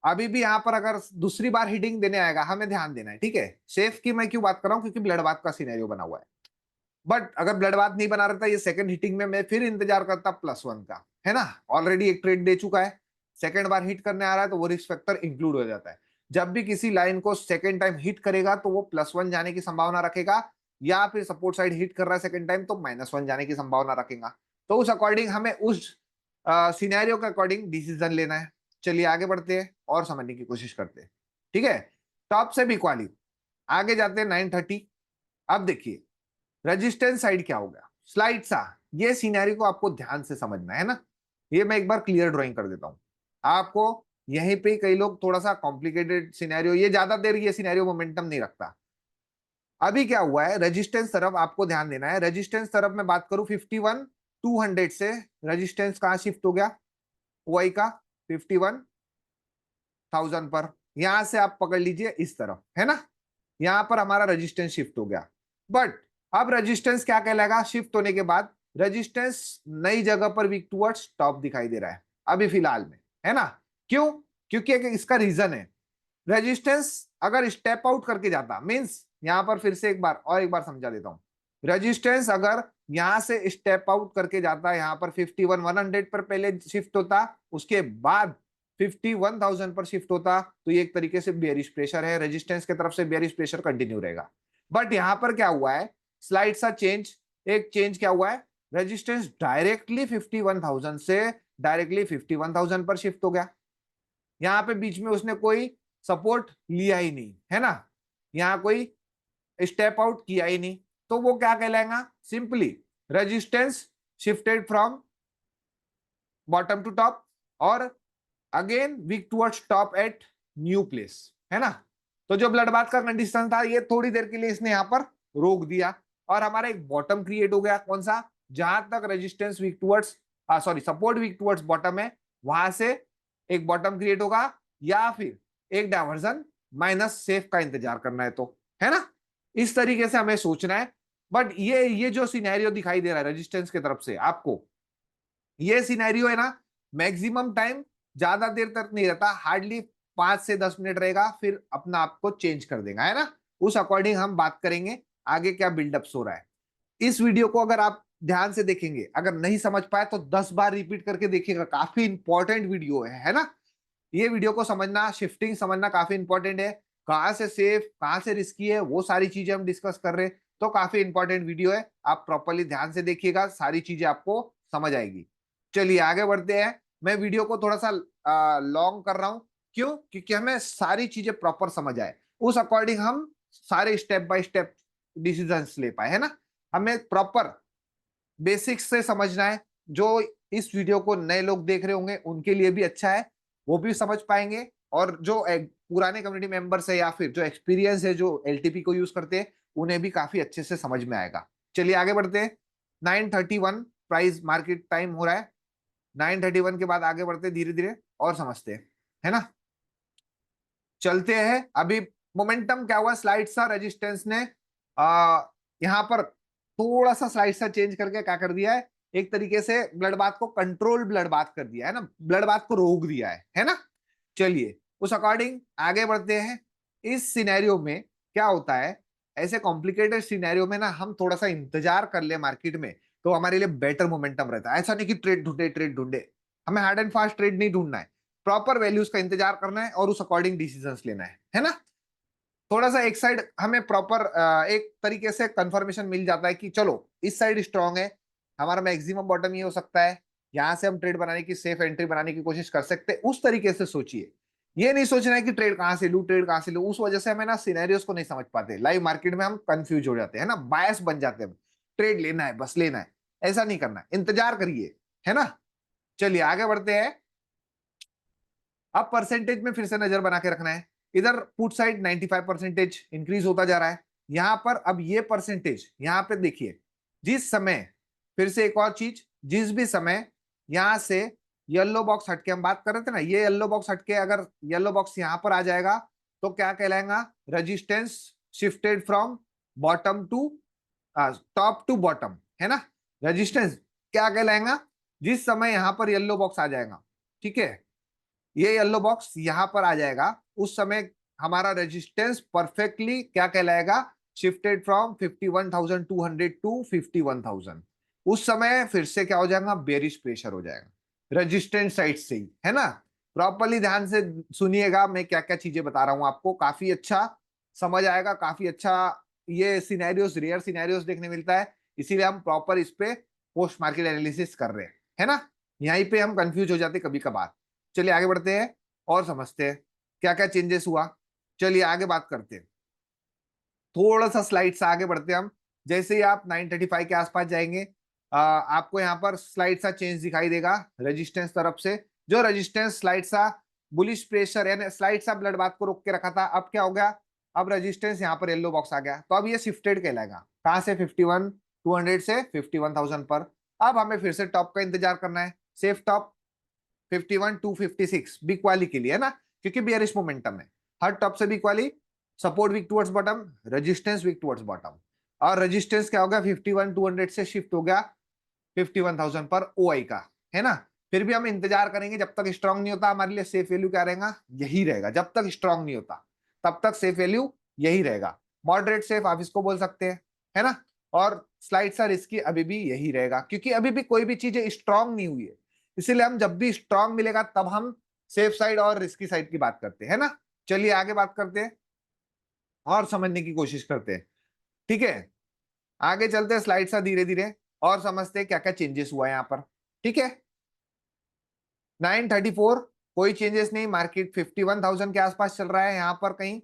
अभी भी यहाँ पर अगर दूसरी बार हिटिंग देने आएगा हमें ध्यान देना है, ठीक है। सेफ की मैं क्यों बात कर रहा हूँ, क्योंकि ब्लड बाथ का सिनेरियो बना हुआ है, बट अगर ब्लड बाथ नहीं बना रहता ये सेकंड हिटिंग में मैं फिर इंतजार करता +1 का, है ना। ऑलरेडी एक ट्रेड दे चुका है, सेकंड बार हिट करने आ रहा है तो वो रिस्क फैक्टर इंक्लूड हो जाता है। जब भी किसी लाइन को सेकंड टाइम हिट करेगा तो वो +1 जाने की संभावना रखेगा, या फिर सपोर्ट साइड हिट कर रहा है सेकंड टाइम तो -1 जाने की संभावना रखेगा। तो उस अकॉर्डिंग हमें उस सिनेरियो के अकॉर्डिंग डिसीजन लेना है। चलिए आगे बढ़ते हैं और समझने की कोशिश करते हैं, ठीक है। टॉप से भी क्वाली आगे जाते हैं 930। अब देखिए रेजिस्टेंस साइड क्या होगा, स्लाइड सा, ये सिनेरियो को आपको ध्यान से समझना है ना। ये मैं एक बार क्लियर ड्राइंग कर देता हूं आपको। यहीं पे कई लोग थोड़ा सा कॉम्प्लिकेटेड सिनेरियो, ये ज्यादा देर ये सिनेरियो मोमेंटम नहीं रखता। अभी क्या हुआ है, रेजिस्टेंस तरफ आपको ध्यान देना है। रेजिस्टेंस तरफ मैं बात करूं 51,200 से रेजिस्टेंस कहां शिफ्ट हो गया, वाई का 51,000 पर। यहां से आप पकड़ लीजिए इस तरफ, है ना, यहां पर हमारा रेजिस्टेंस शिफ्ट हो गया। बट अब रेजिस्टेंस क्या कहलाएगा, शिफ्ट होने के बाद रेजिस्टेंस नई जगह पर वीक टुवर्ड्स टॉप दिखाई दे रहा है अभी फिलहाल में, है ना। क्यों, क्योंकि इसका रीजन है, रेजिस्टेंस अगर स्टेप आउट करके जाता, मींस यहां पर फिर से एक बार समझा देता हूं। रेजिस्टेंस अगर यहां से स्टेप आउट करके जाता, यहां पर 51,100 पर पहले शिफ्ट होता, उसके बाद 51,000 पर शिफ्ट होता, तो ये एक तरीके से बेयरिश प्रेशर है, रेजिस्टेंस की तरफ से बेयरिश प्रेशर कंटिन्यू रहेगा। बट यहां पर क्या हुआ है, स्लाइड सा चेंज, एक चेंज क्या हुआ है, रेजिस्टेंस डायरेक्टली 51,000 से डायरेक्टली 51,000 पर शिफ्ट हो गया। यहां पे बीच में उसने कोई सपोर्ट लिया ही नहीं, है ना, यहां कोई स्टेप आउट किया ही नहीं, तो वो क्या कहलाएगा, simply resistance shifted from bottom to top और again weak towards top at new place, है ना। तो जो ब्लड बाथ का कंडीशन था ये थोड़ी देर के लिए इसने यहां पर रोक दिया, और हमारा एक बॉटम क्रिएट हो गया, कौन सा, जहां तक resistance weak towards sorry support weak towards bottom है, वहां से एक बॉटम क्रिएट होगा, या फिर एक डायवर्जन माइनस सेफ का इंतजार करना है, तो है ना, इस तरीके से हमें सोचना है। बट ये जो सिनेरियो दिखाई दे रहा है रेजिस्टेंस की तरफ से आपको, ये सिनेरियो है ना, मैक्सिमम टाइम ज्यादा देर तक नहीं रहता, हार्डली 5 से 10 मिनट रहेगा, फिर अपना आप को चेंज कर देगा, है ना। उस अकॉर्डिंग हम बात करेंगे आगे क्या बिल्डअप हो रहा है। इस वीडियो को अगर आप ध्यान से देखेंगे, अगर नहीं समझ पाए तो 10 बार रिपीट करके देखिएगा, काफी इंपॉर्टेंट वीडियो है ना। ये वीडियो को समझना, शिफ्टिंग समझना काफी इंपॉर्टेंट है, कहां से सेफ कहां से रिस्की है वो सारी चीजें हम डिस्कस कर रहे हैं, तो काफी इंपॉर्टेंट वीडियो है, आप प्रॉपरली ध्यान से देखिएगा, सारी चीजें आपको समझ आएगी। चलिए आगे बढ़ते हैं। मैं वीडियो को थोड़ा सा लॉन्ग कर रहा हूं, क्यों, क्योंकि हमें सारी चीजें प्रॉपर समझ आए, उस अकॉर्डिंग हम सारे स्टेप बाय स्टेप डिसीजन ले पाए, है ना। हमें प्रॉपर बेसिक्स से समझना है, जो इस वीडियो को नए लोग देख रहे होंगे उनके लिए भी अच्छा है, वो भी समझ पाएंगे, और जो पुराने कम्युनिटी मेंबर्स है या फिर जो एक्सपीरियंस है जो एलटीपी को यूज करते हैं उन्हें भी काफी अच्छे से समझ में आएगा। चलिए आगे बढ़ते हैं। 931 प्राइस मार्केट टाइम हो रहा है, 931 के बाद आगे बढ़ते धीरे धीरे और समझते हैं, है ना। चलते हैं, अभी मोमेंटम क्या हुआ, स्लाइड सा रेजिस्टेंस ने यहां पर थोड़ा सा स्लाइड सा चेंज करके क्या कर दिया है, एक तरीके से ब्लड बाथ को कंट्रोल ब्लड बाथ कर दिया है ना, ब्लड बाथ को रोक दिया है ना। चलिए उस अकॉर्डिंग आगे बढ़ते हैं। इस सिनेरियो में क्या होता है, ऐसे कॉम्प्लिकेटेड सिनेरियो में ना हम थोड़ा सा इंतजार कर ले मार्केट में तो हमारे लिए बेटर मोमेंटम रहता है। ऐसा नहीं कि ट्रेड ढूंढे, हमें हार्ड एंड फास्ट ट्रेड नहीं ढूंढना है, प्रॉपर वैल्यूज का इंतजार करना है और उस अकॉर्डिंग डिसीजंस लेना है ना। थोड़ा सा एक साइड हमें प्रॉपर एक तरीके से कंफर्मेशन मिल जाता है कि चलो इस साइड स्ट्रांग है, हमारा मैक्सिमम बॉटम ये हो सकता है, यहां से हम ट्रेड बनाने की सेफ एंट्री बनाने की कोशिश कर सकते हैं, उस तरीके से सोचिए। ये नहीं सोचना है कि ट्रेड कहां से लूं, ट्रेड कहां से लूं, उस वजह से हमें ना सिनेरियोस को नहीं समझ पाते, लाइव मार्केट में हम कंफ्यूज हो जाते हैं ना, बायस बन जाते हैं, ट्रेड लेना है बस लेना है, ऐसा नहीं करना, इंतजार करिए, है ना। चलिए आगे बढ़ते हैं। अब परसेंटेज में फिर से नजर बना के रखना है, इधर पुट साइड 95% इंक्रीज होता जा रहा है, यहां पर अब ये परसेंटेज यहां पे देखिए, जिस समय, फिर से एक और चीज, जिस भी समय यहां से येलो बॉक्स हटके हम बात कर रहे थे ना, ये येलो बॉक्स हटके अगर येलो बॉक्स यहां पर आ जाएगा तो क्या कहलाएगा, resistance shifted from bottom to top to bottom, है ना। रेजिस्टेंस क्या कहलाएगा, जिस समय यहां पर येलो बॉक्स आ जाएगा, ठीक है, ये येलो बॉक्स यहां पर आ जाएगा, उस समय हमारा रेजिस्टेंस परफेक्टली क्या कहलाएगा, शिफ्टेड फ्रॉम 51,200 टू 51,000। उस समय फिर से क्या हो जाएगा, बेरिश प्रेशर हो जाएगा रेजिस्टेंस साइड से ही, है ना। प्रॉपरली ध्यान से सुनिएगा, मैं क्या क्या चीजें बता रहा हूं आपको, काफी अच्छा समझ आएगा, काफी अच्छा ये सिनेरियोस, रेयर सिनेरियोस देखने मिलता है, इसीलिए हम प्रॉपर इस पे पोस्ट मार्केट एनालिसिस कर रहे हैं, है ना। यहीं पे हम कंफ्यूज हो जाते कभी कभार। चलिए आगे बढ़ते हैं और समझते हैं क्या क्या चेंजेस हुआ। चलिए आगे बात करते हैं, थोड़ा सा स्लाइड से आगे बढ़ते हैं हम। जैसे ही आप 935 के आसपास जाएंगे, आपको यहाँ पर स्लाइड सा चेंज दिखाई देगा रेजिस्टेंस तरफ से। जो रेजिस्टेंस स्लाइड सा बुलिश प्रेशर यानी स्लाइड सा ब्लड बात को रोक के रखा था, अब क्या हो गया, अब रेजिस्टेंस यहाँ पर येलो बॉक्स आ गया, तो अब ये शिफ्टेड कहलाएगा, कहां से 51,200 से 51,000 पर। अब हमें फिर से टॉप का इंतजार करना है, सेफ टॉप 51,256 बिग वाली के लिए, है ना, क्योंकि बियरिश मोमेंटम है। हर टॉप से बिग वाली, support weak towards bottom, resistance weak towards bottom. और रेजिस्टेंस क्या हो गया, 51,200 से शिफ्ट हो गया 51,000 पर ओआई का, है ना। फिर भी हम इंतजार करेंगे जब तक स्ट्रांग नहीं होता, हमारे लिए सेफ वैल्यू क्या रहेगा, यही रहेगा, जब तक स्ट्रांग नहीं होता तब तक सेफ वैल्यू यही रहेगा। मॉडरेट सेफ आप इसको बोल सकते हैं, है ना। और स्लाइड सा रिस्की अभी भी यही रहेगा, क्योंकि अभी भी कोई भी चीज स्ट्रांग नहीं हुई है, इसीलिए हम जब भी स्ट्रांग मिलेगा तब हम सेफ साइड और रिस्की साइड की बात करते हैं, है ना। चलिए आगे बात करते हैं और समझने की कोशिश करते हैं, ठीक है। आगे चलते हैं स्लाइड सा धीरे धीरे और समझते हैं क्या क्या चेंजेस हुआ है यहाँ पर, ठीक है। 934 कोई चेंजेस नहीं, मार्केट 51,000 के आसपास चल रहा है यहाँ पर कहीं।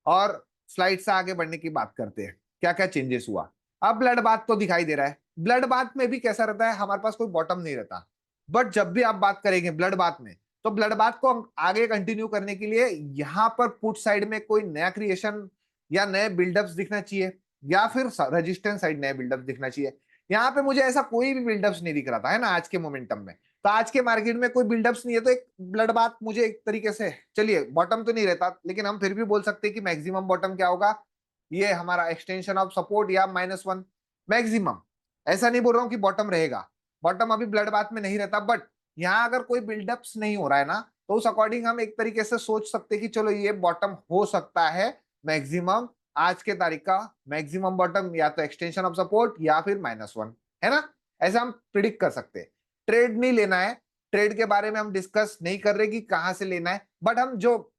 और स्लाइड से आगे बढ़ने की बात करते हैं क्या क्या चेंजेस हुआ। अब ब्लड बाथ तो दिखाई दे रहा है, ब्लड बाथ में भी कैसा रहता है, हमारे पास कोई बॉटम नहीं रहता, बट जब भी आप बात करेंगे ब्लड बाथ में, तो ब्लड बाथ को आगे कंटिन्यू करने के लिए यहां पर पुट साइड में कोई नया क्रिएशन या नए बिल्डअप्स दिखना चाहिए, या फिर रेजिस्टेंस साइड नए बिल्डअप दिखना चाहिए। यहाँ पे मुझे ऐसा कोई भी बिल्डअप्स नहीं दिख रहा था, है ना, आज के मोमेंटम में। तो आज के मार्केट में कोई बिल्डअप्स नहीं है, तो एक ब्लड बाथ मुझे एक तरीके से, चलिए बॉटम तो नहीं रहता, लेकिन हम फिर भी बोल सकते हैं कि मैक्सिमम बॉटम क्या होगा, ये हमारा एक्सटेंशन ऑफ सपोर्ट या -1 मैक्सिमम। ऐसा नहीं बोल रहा हूं कि बॉटम रहेगा, बॉटम अभी ब्लड बाथ में नहीं रहता, बट यहाँ अगर कोई बिल्डअप्स नहीं हो रहा है ना, तो उस अकॉर्डिंग हम एक तरीके से सोच सकते हैं कि चलो ये बॉटम हो सकता है मैक्सिमम, आज के तारीख का मैक्सिमम बॉटम या तो एक्सटेंशन ऑफ सपोर्ट या फिर -1, है ना। ऐसा हम प्रिडिक्ट कर सकते हैं। ट्रेड नहीं लेना है, ट्रेड के बारे में हम डिस्कस नहीं कर रहे कि कहां से लेना है, बट हम जो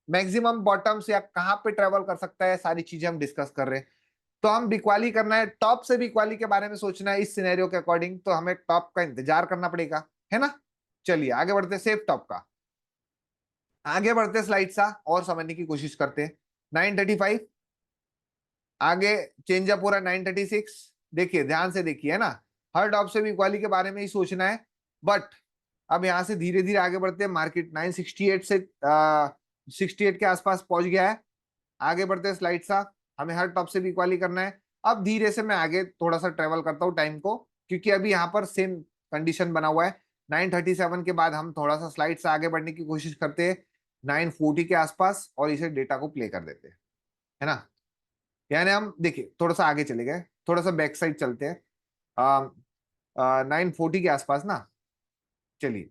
मैक्सिमम बॉटम्स या कहां पे ट्रेवल कर सकता है, सारी चीजें हम डिस्कस कर रहे हैं। तो हम बिकवाली करना है, टॉप से बिकवाली के बारे में सोचना है इस सिनेरियो के अकॉर्डिंग, तो हमें टॉप का इंतजार करना पड़ेगा, है ना। चलिए आगे बढ़ते, सेफ टॉप का आगे बढ़ते, स्लाइड सा और समझने की कोशिश करते हैं। 935 आगे चेंज अप हो रहा है, 936 देखिए, ध्यान से देखिए, है ना। हर टॉप से भी इक्वाली के बारे में ही सोचना है, बट अब यहां से धीरे धीरे आगे बढ़ते हैं, मार्केट 968 से 68 के आसपास पहुंच गया है। आगे बढ़ते हैं स्लाइड सा, हमें हर टॉप से भी इक्वाली करना है। अब धीरे से मैं आगे थोड़ा सा ट्रेवल करता हूँ टाइम को, क्योंकि अभी यहाँ पर सेम कंडीशन बना हुआ है। 937 के बाद हम थोड़ा सा स्लाइड से आगे बढ़ने की कोशिश करते हैं 940 के आसपास, और इसे डेटा को प्ले कर देते हैं, है ना। यानी हम देखिए थोड़ा सा आगे चले गए, थोड़ा सा बैक साइड चलते हैं, 940 के आसपास ना। चलिए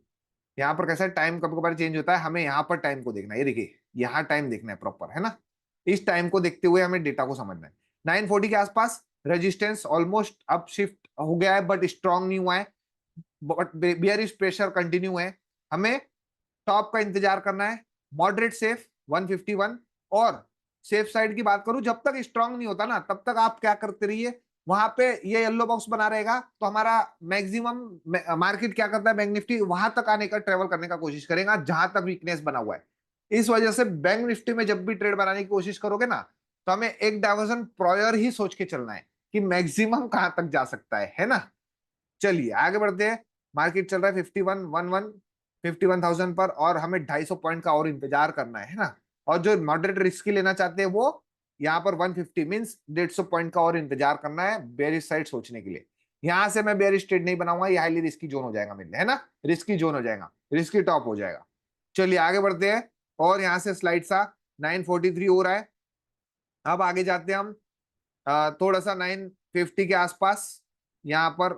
यहाँ पर कैसा टाइम कभी कभार चेंज होता है, हमें यहाँ पर टाइम को देखना है, ये देखिए यहाँ टाइम देखना है प्रॉपर, है ना। इस टाइम को देखते हुए हमें डेटा को समझना है। 940 के आसपास रेजिस्टेंस ऑलमोस्ट अब शिफ्ट हो गया है, बट स्ट्रांग नहीं हुआ है, बट बियरिश प्रेशर कंटिन्यू है। हमें टॉप का इंतजार करना है, मॉडरेट सेफ 151। और सेफ साइड की बात करूं, जब तक स्ट्रांग नहीं होता ना, तब तक आप क्या करते रहिए, वहां पे ये येलो बॉक्स बना रहेगा, तो हमारा मैक्सिमम मार्केट क्या करता है, बैंक निफ्टी वहां तक आने का, ट्रेवल करने का कोशिश करेगा जहां तक वीकनेस बना हुआ है। इस वजह से बैंक निफ्टी में जब भी ट्रेड बनाने की कोशिश करोगे ना, तो हमें एक डायवर्जन प्रायर ही सोच के चलना है कि मैक्सिमम कहां तक जा सकता है ना। चलिए आगे बढ़ते हैं, मार्केट चल रहा है 51,000 पर, और हमें 250 पॉइंट का और इंतजार करना है ना। और जो मॉडरेट रिस्क लेना चाहते हैं वो यहाँ पर 150 मींस 150 पॉइंट का और इंतजार करना है बेरिश साइड सोचने के लिए। यहां से मैं बेरिश ट्रेड नहीं बनाऊंगा, ये हाईली रिस्की जोन हो जाएगा मेरे लिए, है ना, रिस्की जोन हो जाएगा, रिस्की टॉप हो जाएगा। चलिए आगे बढ़ते हैं, और यहां से स्लाइड सा 943 हो रहा है, अब आगे जाते हैं हम थोड़ा सा 950 के आसपास यहाँ पर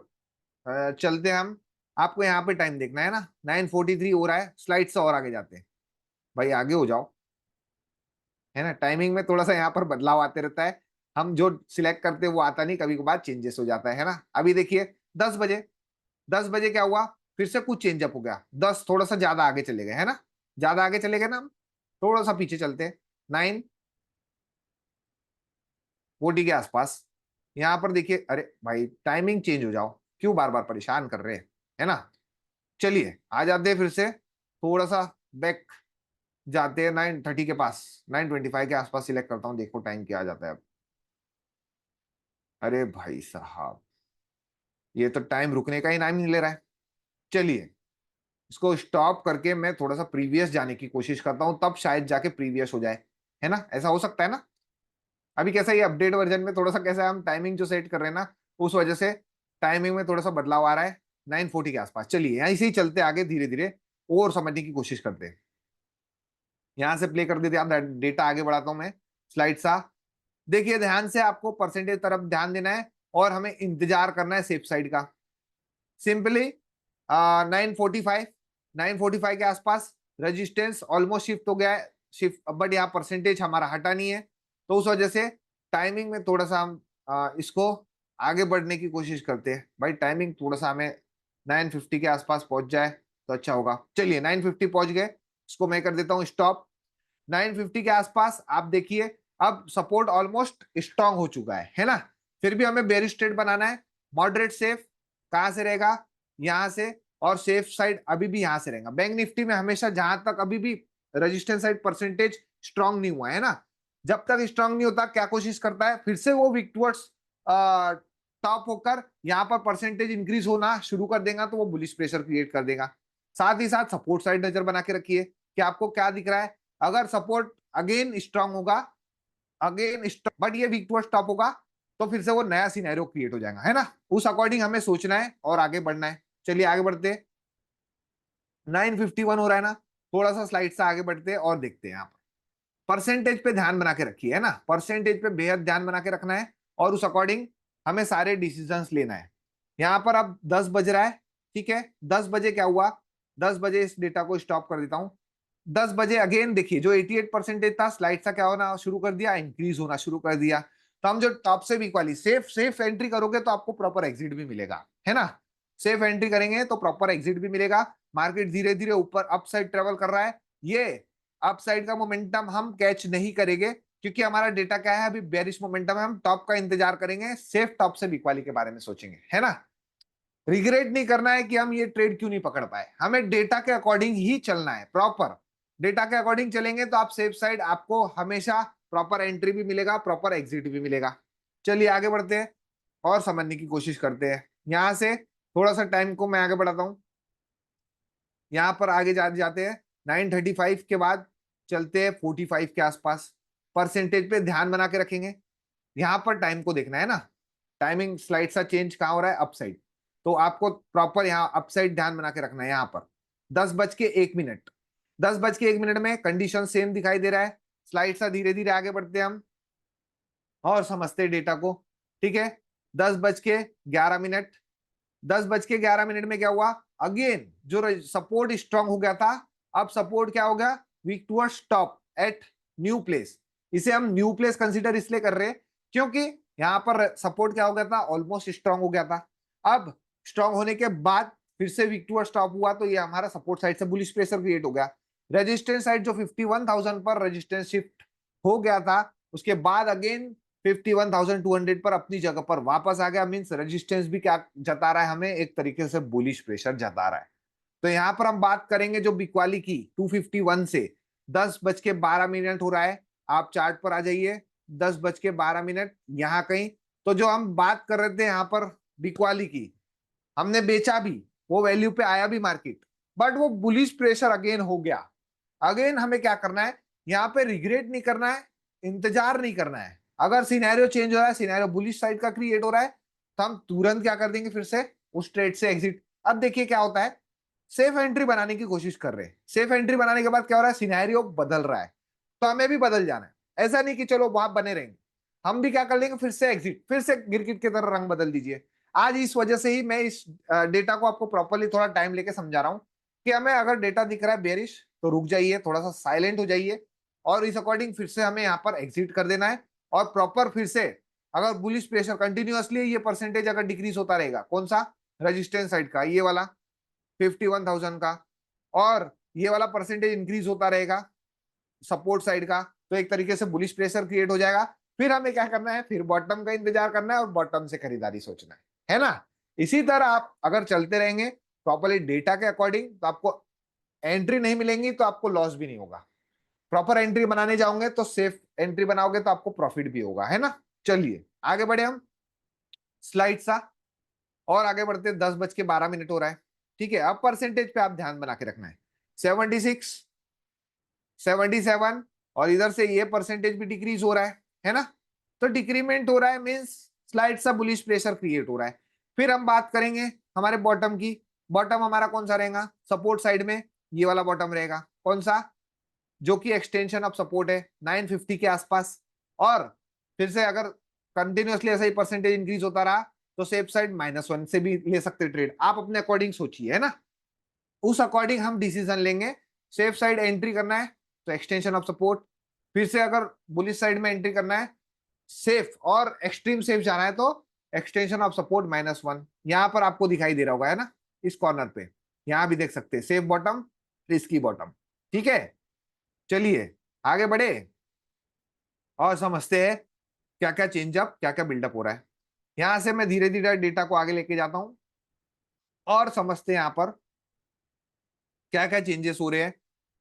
चलते हैं हम। आपको यहाँ पे टाइम देखना है ना, 9:43 हो रहा है, स्लाइड से और आगे जाते हैं। भाई आगे हो जाओ, है ना, टाइमिंग में थोड़ा सा यहाँ पर बदलाव आते रहता है। हम जो सिलेक्ट करते हैं वो आता नहीं, कभी कभार चेंजेस हो जाता है ना। अभी देखिए 10 बजे, 10 बजे क्या हुआ, फिर से कुछ चेंज अप हो गया, 10 थोड़ा सा ज्यादा आगे चले गए, है ना, ज्यादा आगे चले गए ना हम। थोड़ा सा पीछे चलते हैं, 9:40 के आसपास। यहाँ पर देखिए, अरे भाई टाइमिंग चेंज हो जाओ, क्यों बार बार परेशान कर रहे हैं, है ना। चलिए आ जाते हैं फिर से, थोड़ा सा बैक जाते हैं 9:30 के पास, 9:25 के आसपास सिलेक्ट करता हूँ, देखो टाइम क्या आ जाता है अब। अरे भाई साहब, ये तो टाइम रुकने का ही नाम नहीं ले रहा है। चलिए इसको स्टॉप करके मैं थोड़ा सा प्रीवियस जाने की कोशिश करता हूँ, तब शायद जाके प्रीवियस हो जाए, है ना, ऐसा हो सकता है ना। अभी कैसा, ये अपडेट वर्जन में थोड़ा सा कैसा है, हम टाइमिंग जो सेट कर रहे हैं ना, उस वजह से टाइमिंग में थोड़ा सा बदलाव आ रहा है। 9:40 के आसपास चलिए ऐसे ही चलते आगे धीरे धीरे, और समझने की कोशिश करते हैं। यहाँ से प्ले कर देते हैं, डेटा आगे बढ़ाता हूँ मैं, स्लाइड सा। देखिए ध्यान से, आपको परसेंटेज तरफ ध्यान देना है और हमें इंतजार करना है सेफ साइड का। सिंपली 9:45, 9:45 के आसपास रेजिस्टेंस ऑलमोस्ट शिफ्ट हो गया है, शिफ्ट, बट यहाँ परसेंटेज हमारा हटा नहीं है, तो उस वजह से टाइमिंग में थोड़ा सा हम इसको आगे बढ़ने की कोशिश करते हैं। भाई टाइमिंग थोड़ा सा हमें 9:50 के आसपास पहुंच जाए तो अच्छा होगा। चलिए 9:50 पहुंच गए, इसको मैं कर देता हूँ स्टॉप। 9:50 के आसपास आप देखिए, अब सपोर्ट ऑलमोस्ट स्ट्रांग हो चुका है ना। फिर भी हमें बेरिश ट्रेड बनाना है। मॉडरेट सेफ कहां से रहेगा, यहां से, और सेफ साइड अभी भी यहां से रहेगा। बैंक निफ्टी में हमेशा जहां तक अभी भी रजिस्टेंस साइड परसेंटेज स्ट्रांग नहीं हुआ है ना, जब तक स्ट्रांग नहीं होता क्या कोशिश करता है, फिर से वो वीक टुवर्ड्स टॉप होकर यहाँ पर परसेंटेज इंक्रीज होना शुरू कर देगा, तो वो बुलिश प्रेशर क्रिएट कर देगा। साथ ही साथ सपोर्ट साइड नजर बना के रखिए कि आपको क्या दिख रहा है। अगर सपोर्ट अगेन स्ट्रांग होगा, अगेन बट ये वीक टू स्टॉप होगा, तो फिर से वो नया सिनेरियो क्रिएट हो जाएगा, है ना। उस अकॉर्डिंग हमें सोचना है और आगे बढ़ना है। चलिए आगे बढ़ते हैं, 9:51 हो रहा है ना, थोड़ा सा स्लाइड से आगे बढ़ते हैं और देखते हैं। यहाँ पर परसेंटेज पे ध्यान बना के रखिए, है ना, परसेंटेज पे बेहद ध्यान बना के रखना है, और उस अकॉर्डिंग हमें सारे डिसीजंस लेना है। यहाँ पर अब 10 बज रहा है, ठीक है, 10 बजे क्या हुआ, 10 बजे इस डेटा को स्टॉप कर देता हूं। 10 बजे अगेन देखिए, जो 88% था, स्लाइड सा क्या होना शुरू कर दिया, इंक्रीज होना शुरू कर दिया। तो हम जो टॉप से वीक वाली सेफ सेफ एंट्री करोगे तो आपको प्रॉपर एग्जिट भी मिलेगा, है ना। सेफ एंट्री करेंगे तो प्रॉपर एग्जिट भी मिलेगा। मार्केट धीरे धीरे ऊपर अप साइड ट्रेवल कर रहा है, ये अप साइड का मोमेंटम हम कैच नहीं करेंगे, क्योंकि हमारा डेटा क्या है, अभी बेरिश मोमेंटम है। हम टॉप का इंतजार करेंगे, सेफ टॉप से वीक वाली के बारे में सोचेंगे, है ना। रिग्रेट नहीं करना है कि हम ये ट्रेड क्यों नहीं पकड़ पाए, हमें डेटा के अकॉर्डिंग ही चलना है, प्रॉपर डेटा के अकॉर्डिंग चलेंगे तो आप सेफ साइड, आपको हमेशा प्रॉपर एंट्री भी मिलेगा, प्रॉपर एग्जिट भी मिलेगा। चलिए आगे बढ़ते हैं और समझने की कोशिश करते हैं। यहां से थोड़ा सा टाइम को मैं आगे बढ़ाता हूं, यहां पर आगे जाते हैं 9:35 के बाद चलते हैं 45 के आसपास। परसेंटेज पे ध्यान बना के रखेंगे, यहां पर टाइम को देखना है ना, टाइमिंग स्लाइड सा चेंज कहां हो रहा है, अप साइड, तो आपको प्रॉपर यहाँ अप साइड ध्यान बना के रखना है। यहाँ पर 10:01, 10:01 में कंडीशन सेम दिखाई दे रहा है। स्लाइड सा धीरे धीरे आगे बढ़ते हैं हम और समझते डेटा को, ठीक है। 10:11, 10:11 में क्या हुआ, अगेन जो सपोर्ट स्ट्रांग हो गया था, अब सपोर्ट क्या हो गया, weak toward stop at new place. इसे हम न्यू प्लेस कंसीडर इसलिए कर रहे हैं क्योंकि यहां पर सपोर्ट क्या हो गया था, ऑलमोस्ट स्ट्रांग हो गया था। अब स्ट्रांग होने के बाद फिर से वीक टुवर्ड स्टॉप हुआ, तो ये हमारा सपोर्ट साइड से बुलिश प्रेशर क्रिएट हो गया। रेजिस्टेंस साइड जो 51,000 पर रेजिस्टेंस शिफ्ट हो गया था, उसके बाद अगेन 51,200 पर अपनी जगह पर वापस आ गया। मींस रेजिस्टेंस भी क्या जता रहा है, हमें एक तरीके से बुलिश प्रेशर जता रहा है। तो यहां पर हम बात करेंगे जो बिकवाली की 251 से 10:12 हो रहा है। आप चार्ट पर आ जाइए, 10:12 यहां कहीं। तो जो हम बात कर रहे थे यहां पर बिकवाली की, हमने बेचा भी, वो वैल्यू पे आया भी मार्केट, बट वो बुलिश प्रेशर अगेन हो गया। अगेन हमें क्या करना है, यहाँ पे रिग्रेट नहीं करना है, इंतजार नहीं करना है। अगर सिनेरियो चेंज हो रहा है, सिनेरियो बुलिश साइड का क्रिएट हो रहा है, तो हम तुरंत क्या कर देंगे, फिर से उस ट्रेड से एग्जिट। अब देखिए क्या होता है, सेफ एंट्री बनाने की कोशिश कर रहे हैं, सेफ एंट्री बनाने के बाद क्या हो रहा है, सिनेरियो बदल रहा है, तो हमें भी बदल जाना है। ऐसा नहीं कि चलो वहां बने रहेंगे, हम भी क्या कर लेंगे, फिर से एग्जिट, फिर से गिरगिट की तरह रंग बदल दीजिए। आज इस वजह से ही मैं इस डेटा को आपको प्रॉपरली थोड़ा टाइम लेके समझा रहा हूँ कि हमें अगर डेटा दिख रहा है बेरिश तो रुक जाइए, थोड़ा सा साइलेंट हो जाइए, और इस अकॉर्डिंग फिर से हमें यहाँ पर एग्जिट कर देना है। और प्रॉपर फिर से अगर बुलिश प्रेशर कंटिन्यूअसली ये परसेंटेज अगर डिक्रीज होता रहेगा, कौन सा, रेजिस्टेंस साइड का, ये वाला 51,000 का, और ये वाला परसेंटेज इंक्रीज होता रहेगा सपोर्ट साइड का, तो एक तरीके से बुलिश प्रेशर क्रिएट हो जाएगा। फिर हमें क्या करना है, फिर बॉटम का इंतजार करना है और बॉटम से खरीदारी सोचना है ना। इसी तरह आप अगर चलते रहेंगे प्रॉपरली डेटा के अकॉर्डिंग, तो आपको एंट्री नहीं मिलेंगी तो आपको लॉस भी नहीं होगा। प्रॉपर एंट्री बनाने जाओगे तो सेफ एंट्री बनाओगे तो आपको प्रॉफिट भी होगा, है ना। चलिए आगे बढ़े हम, स्लाइड सा और आगे बढ़ते, 10:12 हो रहा है, ठीक है। अब परसेंटेज पे आप ध्यान बना के रखना है, 76, 77, और इधर से ये परसेंटेज भी डिक्रीज हो रहा है ना। तो डिक्रीमेंट हो रहा है मींस स्लाइड सा बुलिश प्रेशर क्रिएट हो रहा है। फिर हम बात करेंगे हमारे बॉटम की। बॉटम हमारा कौन सा रहेगा, सपोर्ट साइड में ये वाला बॉटम रहेगा, कौन सा, जो कि एक्सटेंशन ऑफ सपोर्ट है 950 के आसपास। और फिर से अगर कंटिन्यूअसली ऐसा ही परसेंटेज इंक्रीज होता रहा तो सेफ साइड -1 से भी ले सकते ट्रेड, आप अपने अकॉर्डिंग सोचिए, है ना। उस अकॉर्डिंग हम डिसीजन लेंगे। सेफ साइड एंट्री करना है तो एक्सटेंशन ऑफ सपोर्ट, फिर से अगर बुलिश साइड में एंट्री करना है सेफ और एक्सट्रीम सेफ जाना है तो एक्सटेंशन ऑफ सपोर्ट -1, यहां पर आपको दिखाई दे रहा होगा, है ना, इस कॉर्नर पे। यहां भी देख सकते हैं सेफ बॉटम, रिस्की बॉटम, ठीक है। चलिए आगे बढ़े और समझते हैं क्या क्या चेंजअप, क्या क्या बिल्डअप हो रहा है। यहां से मैं धीरे धीरे डेटा को आगे लेके जाता हूं और समझते हैं यहां पर क्या क्या चेंजेस हो रहे हैं।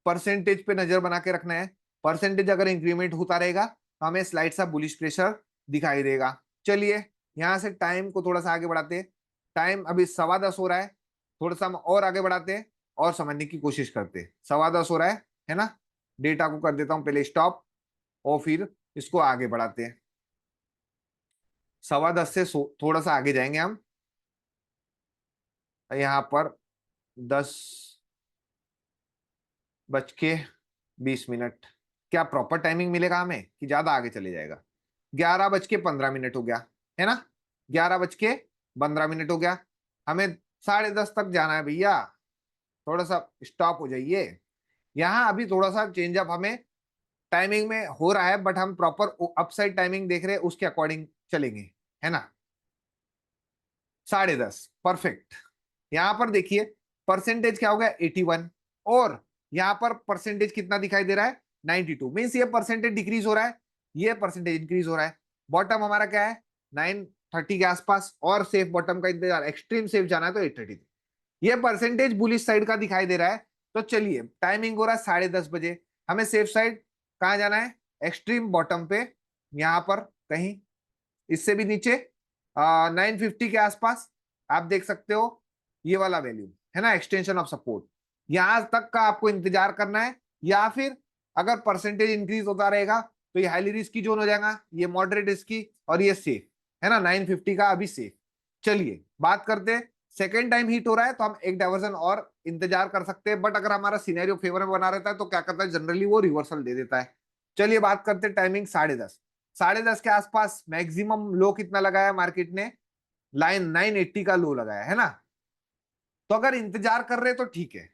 परसेंटेज पे नजर बना के रखना है, परसेंटेज अगर इंक्रीमेंट होता रहेगा तो हमें स्लाइड सा बुलिश प्रेशर दिखाई देगा। चलिए यहां से टाइम को थोड़ा सा आगे बढ़ाते हैं, टाइम अभी 10:15 हो रहा है, थोड़ा सा हम और आगे बढ़ाते हैं और समझने की कोशिश करते हैं। 10:15 हो रहा है ना। डेटा को कर देता हूं पहले स्टॉप और फिर इसको आगे बढ़ाते हैं। 10:15 से थोड़ा सा आगे जाएंगे हम, यहाँ पर 10:20। क्या प्रॉपर टाइमिंग मिलेगा हमें कि ज्यादा आगे चले जाएगा। 11:15 हो गया, है ना, 11:15 हो गया। हमें 10:30 तक जाना है भैया, थोड़ा सा स्टॉप हो जाइए। यहाँ अभी थोड़ा सा चेंजअप हमें टाइमिंग में हो रहा है, बट हम प्रॉपर अपसाइड टाइमिंग देख रहे हैं, उसके अकॉर्डिंग चलेंगे, है ना। 10:30 परफेक्ट। यहां पर देखिए परसेंटेज क्या हो गया 81, और यहां पर परसेंटेज कितना दिखाई दे रहा है 92, मीन्स ये परसेंटेज डिक्रीज हो रहा है, ये परसेंटेज इंक्रीज हो रहा है। बॉटम हमारा क्या है 930 के आसपास, और सेफ बॉटम का इंतजार, एक्सट्रीम सेफ जाना है तो 830। ये परसेंटेज बुलिश साइड का दिखाई दे रहा है। तो चलिए टाइमिंग हो रहा है 10:30, हमें सेफ साइड कहां जाना है, एक्सट्रीम बॉटम पे, यहां पर कहीं इससे भी नीचे 950 के आसपास आप देख सकते हो, ये वाला वैल्यू है ना, एक्सटेंशन ऑफ सपोर्ट, यहां तक का आपको इंतजार करना है। या फिर अगर परसेंटेज इंक्रीज होता रहेगा तो ये हाईली रिस्की जोन हो जाएगा, ये मॉडरेट रिस्की, और ये सेफ, है ना, 950 का अभी सेफ। चलिए बात करते हैं, सेकेंड टाइम हिट हो रहा है तो हम एक डाइवर्जन और इंतजार कर सकते हैं, बट अगर हमारा सिनेरियो फेवर में बना रहता है तो क्या करता है, जनरली वो रिवर्सल दे देता है। चलिए बात करते हैं टाइमिंग 10:30, 10:30 के आसपास मैक्सिमम लो कितना लगाया मार्केट ने, लाइन 980 का लो लगाया, है ना। तो अगर इंतजार कर रहे तो ठीक है,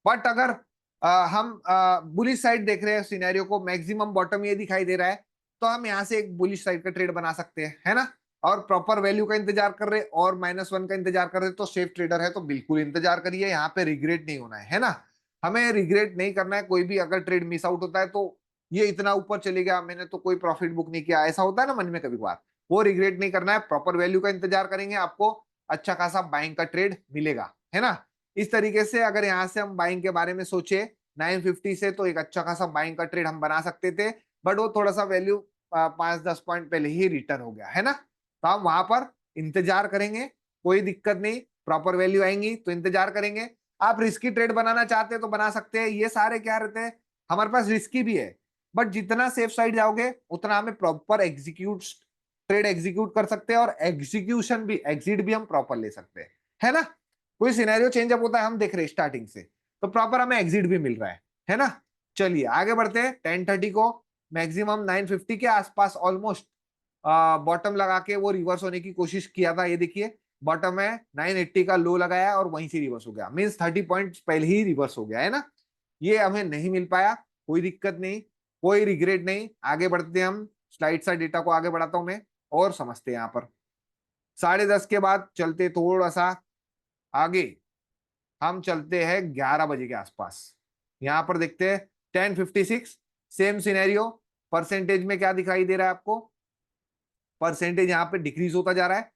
बट अगर हम बुलिश साइड देख रहे हैं सिनेरियो को, मैक्सिमम बॉटम ये दिखाई दे रहा है, तो हम यहाँ से एक बुलिश साइड का ट्रेड बना सकते हैं, है ना। और प्रॉपर वैल्यू का इंतजार कर रहे और -1 का इंतजार कर रहे, तो सेफ ट्रेडर है तो बिल्कुल इंतजार करिए, यहाँ पे रिग्रेट नहीं होना है ना। हमें रिग्रेट नहीं करना है, कोई भी अगर ट्रेड मिस आउट होता है तो ये इतना ऊपर चले गया, मैंने तो कोई प्रॉफिट बुक नहीं किया, ऐसा होता है ना मन में कभी बार, वो रिग्रेट नहीं करना है। प्रॉपर वैल्यू का इंतजार करेंगे, आपको अच्छा खासा बाइंग का ट्रेड मिलेगा, है ना। इस तरीके से अगर यहाँ से हम बाइंग के बारे में सोचे 950 से, तो एक अच्छा खासा बाइंग का ट्रेड हम बना सकते थे, बट वो थोड़ा सा वैल्यू 5-10 पॉइंट पहले ही रिटर्न हो गया, है ना। तो हम वहां पर इंतजार करेंगे, कोई दिक्कत नहीं, प्रॉपर वैल्यू आएंगी तो इंतजार करेंगे। आप रिस्की ट्रेड बनाना चाहते हैं तो बना सकते हैं, ये सारे क्या रहते हैं हमारे पास, रिस्की भी है, बट जितना सेफ साइड जाओगे उतना हमें प्रॉपर एग्जीक्यूट ट्रेड एग्जीक्यूट कर सकते हैं, और एग्जीक्यूशन भी, एग्जिट भी हम प्रॉपर ले सकते हैं, है ना। कोई सिनेरियो चेंजअप होता है हम देख रहे हैं स्टार्टिंग से, तो प्रॉपर हमें एग्जिट भी मिल रहा है ना। चलिए आगे बढ़ते हैं 10:30 को, मैक्सिमम 950 के आसपास ऑलमोस्ट बॉटम लगा के वो रिवर्स होने की कोशिश किया था। ये देखिए बॉटम है, 980 का लो लगाया और वहीं से रिवर्स हो गया, मींस 30 पॉइंट्स पहले ही रिवर्स हो गया है ना। ये हमें नहीं मिल पाया, कोई दिक्कत नहीं, कोई रिग्रेट नहीं। आगे बढ़ते हैं हम, स्लाइड सा डेटा को आगे बढ़ाता हूं मैं और समझते हैं। यहाँ पर 10:30 के बाद चलते थोड़ा सा आगे, हम चलते हैं 11 बजे के आसपास। यहां पर देखते हैं 10:56, सेम सिनेरियो। परसेंटेज में क्या दिखाई दे रहा है आपको? परसेंटेज यहाँ पे डिक्रीज होता जा रहा है,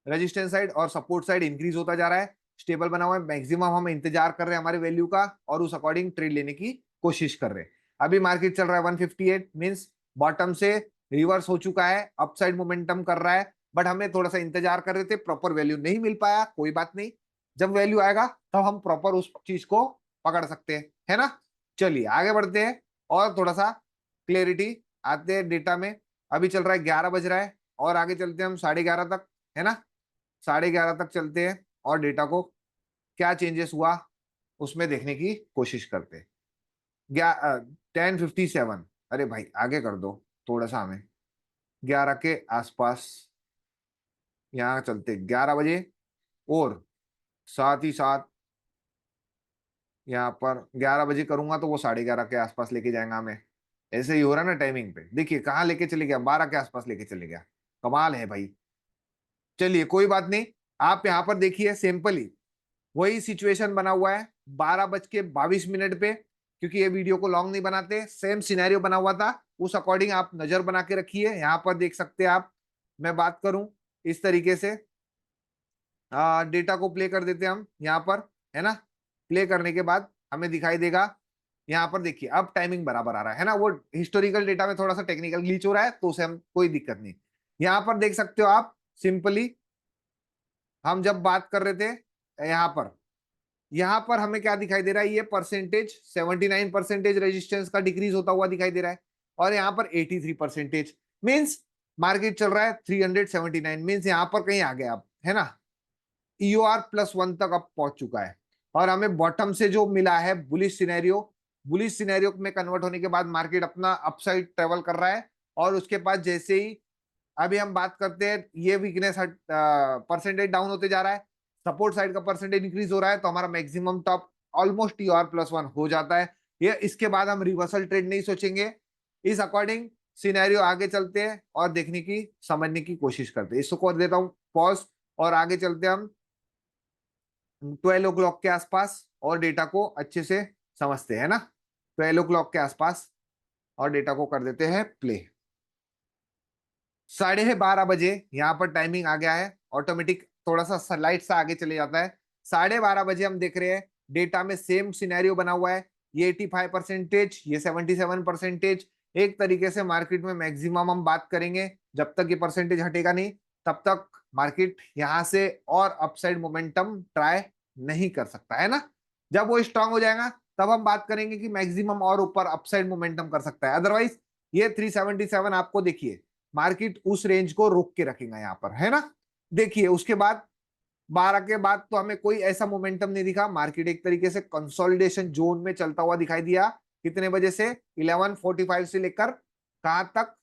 रेजिस्टेंस साइड और सपोर्ट साइड इंक्रीज होता जा रहा है, स्टेबल बना हुआ है। मैक्सिमम हम इंतजार कर रहे हैं हमारे वैल्यू का और उस अकॉर्डिंग ट्रेड लेने की कोशिश कर रहे हैं। अभी मार्केट चल रहा है 158, मींस बॉटम से रिवर्स हो चुका है, अपसाइड मोमेंटम कर रहा है, बट हमें थोड़ा सा इंतजार कर रहे थे, प्रॉपर वैल्यू नहीं मिल पाया, कोई बात नहीं। जब वैल्यू आएगा तब हम प्रॉपर उस चीज को पकड़ सकते हैं, है ना। चलिए आगे बढ़ते हैं और थोड़ा सा क्लियरिटी आते हैं डेटा में। अभी चल रहा है 11 बज रहा है और आगे चलते हैं हम 11:30 तक, है ना। 11:30 तक चलते हैं और डेटा को क्या चेंजेस हुआ उसमें देखने की कोशिश करते हैं। 10:57, अरे भाई आगे कर दो थोड़ा सा हमें, 11 के आसपास यहाँ चलते 11 बजे, और साथ ही साथ यहाँ पर 11 बजे करूंगा तो वो 11:30 के आसपास लेके जाएगा हमें। ऐसे ही हो रहा है ना टाइमिंग पे, देखिए कहाँ लेके चले गया, 12 के आसपास लेके चले गया, कमाल है भाई। चलिए कोई बात नहीं, आप यहाँ पर देखिए सिंपली वही सिचुएशन बना हुआ है 12:22 पे, क्योंकि ये वीडियो को लॉन्ग नहीं बनाते, सेम सिनेरियो बना हुआ था, उस अकॉर्डिंग आप नजर बना के रखिए। यहाँ पर देख सकते हैं आप, मैं बात करूं इस तरीके से, डेटा को प्ले कर देते हैं हम यहाँ पर, है ना। प्ले करने के बाद हमें दिखाई देगा, यहाँ पर देखिए अब टाइमिंग बराबर आ रहा है ना। वो हिस्टोरिकल डेटा में थोड़ा सा टेक्निकल ग्लिच हो रहा है तो उसे हम कोई दिक्कत नहीं। यहाँ पर देख सकते हो आप सिंपली, हम जब बात कर रहे थे यहाँ पर हमें क्या दिखाई दे रहा है, ये परसेंटेज 79% रेजिस्टेंस का डिक्रीज होता हुआ दिखाई दे रहा है, और यहाँ पर 83%, मींस मार्केट चल रहा है 379, मींस यहाँ पर कहीं आ गया अब, है ना। EOR+1 तक अब पहुंच चुका है, और हमें बॉटम से जो मिला है बुलिश सिनेरियो में कन्वर्ट होने के बाद मार्केट अपना अपसाइड ट्रेवल कर रहा है। और उसके बाद जैसे ही अभी हम बात करते हैं, ये वीकनेस परसेंटेज डाउन होते जा रहा है, सपोर्ट साइड का परसेंटेज इंक्रीज हो रहा है, तो हमारा मैक्सिमम टॉप ऑलमोस्ट EOR+1 हो जाता है। ये इसके बाद हम रिवर्सल ट्रेड नहीं सोचेंगे, इस अकॉर्डिंग सिनेरियो आगे चलते हैं और देखने की समझने की कोशिश करते हैं। इसको कर देता हूं पॉज और आगे चलते हैं हम 12 o'clock के आसपास और डेटा को अच्छे से समझते हैं ना। 12 o'clock के आसपास और डेटा को कर देते हैं प्ले। 12:30 बजे यहाँ पर टाइमिंग आ गया है, ऑटोमेटिक थोड़ा सा स्लाइड सा आगे चले जाता है। 12:30 बजे हम देख रहे हैं डेटा में सेम सिनेरियो बना हुआ है, ये 85%, ये 77%। एक तरीके से मार्केट में मैक्सिमम हम बात करेंगे, जब तक ये परसेंटेज हटेगा नहीं तब तक मार्केट यहाँ से और अपसाइड मोमेंटम ट्राई नहीं कर सकता, है ना। जब वो स्ट्रांग हो जाएगा तब हम बात करेंगे कि मैक्सिमम और ऊपर अपसाइड मोमेंटम कर सकता है। अदरवाइज ये 377 आपको देखिए मार्केट उस रेंज को रोक के रखेगा यहाँ पर, है ना। देखिए उसके बाद 12 के बाद तो हमें कोई ऐसा मोमेंटम नहीं दिखा, मार्केट एक तरीके से कंसोलिडेशन जोन में चलता हुआ दिखाई दिया। कितने बजे से? 11:45 से लेकर कहां तक?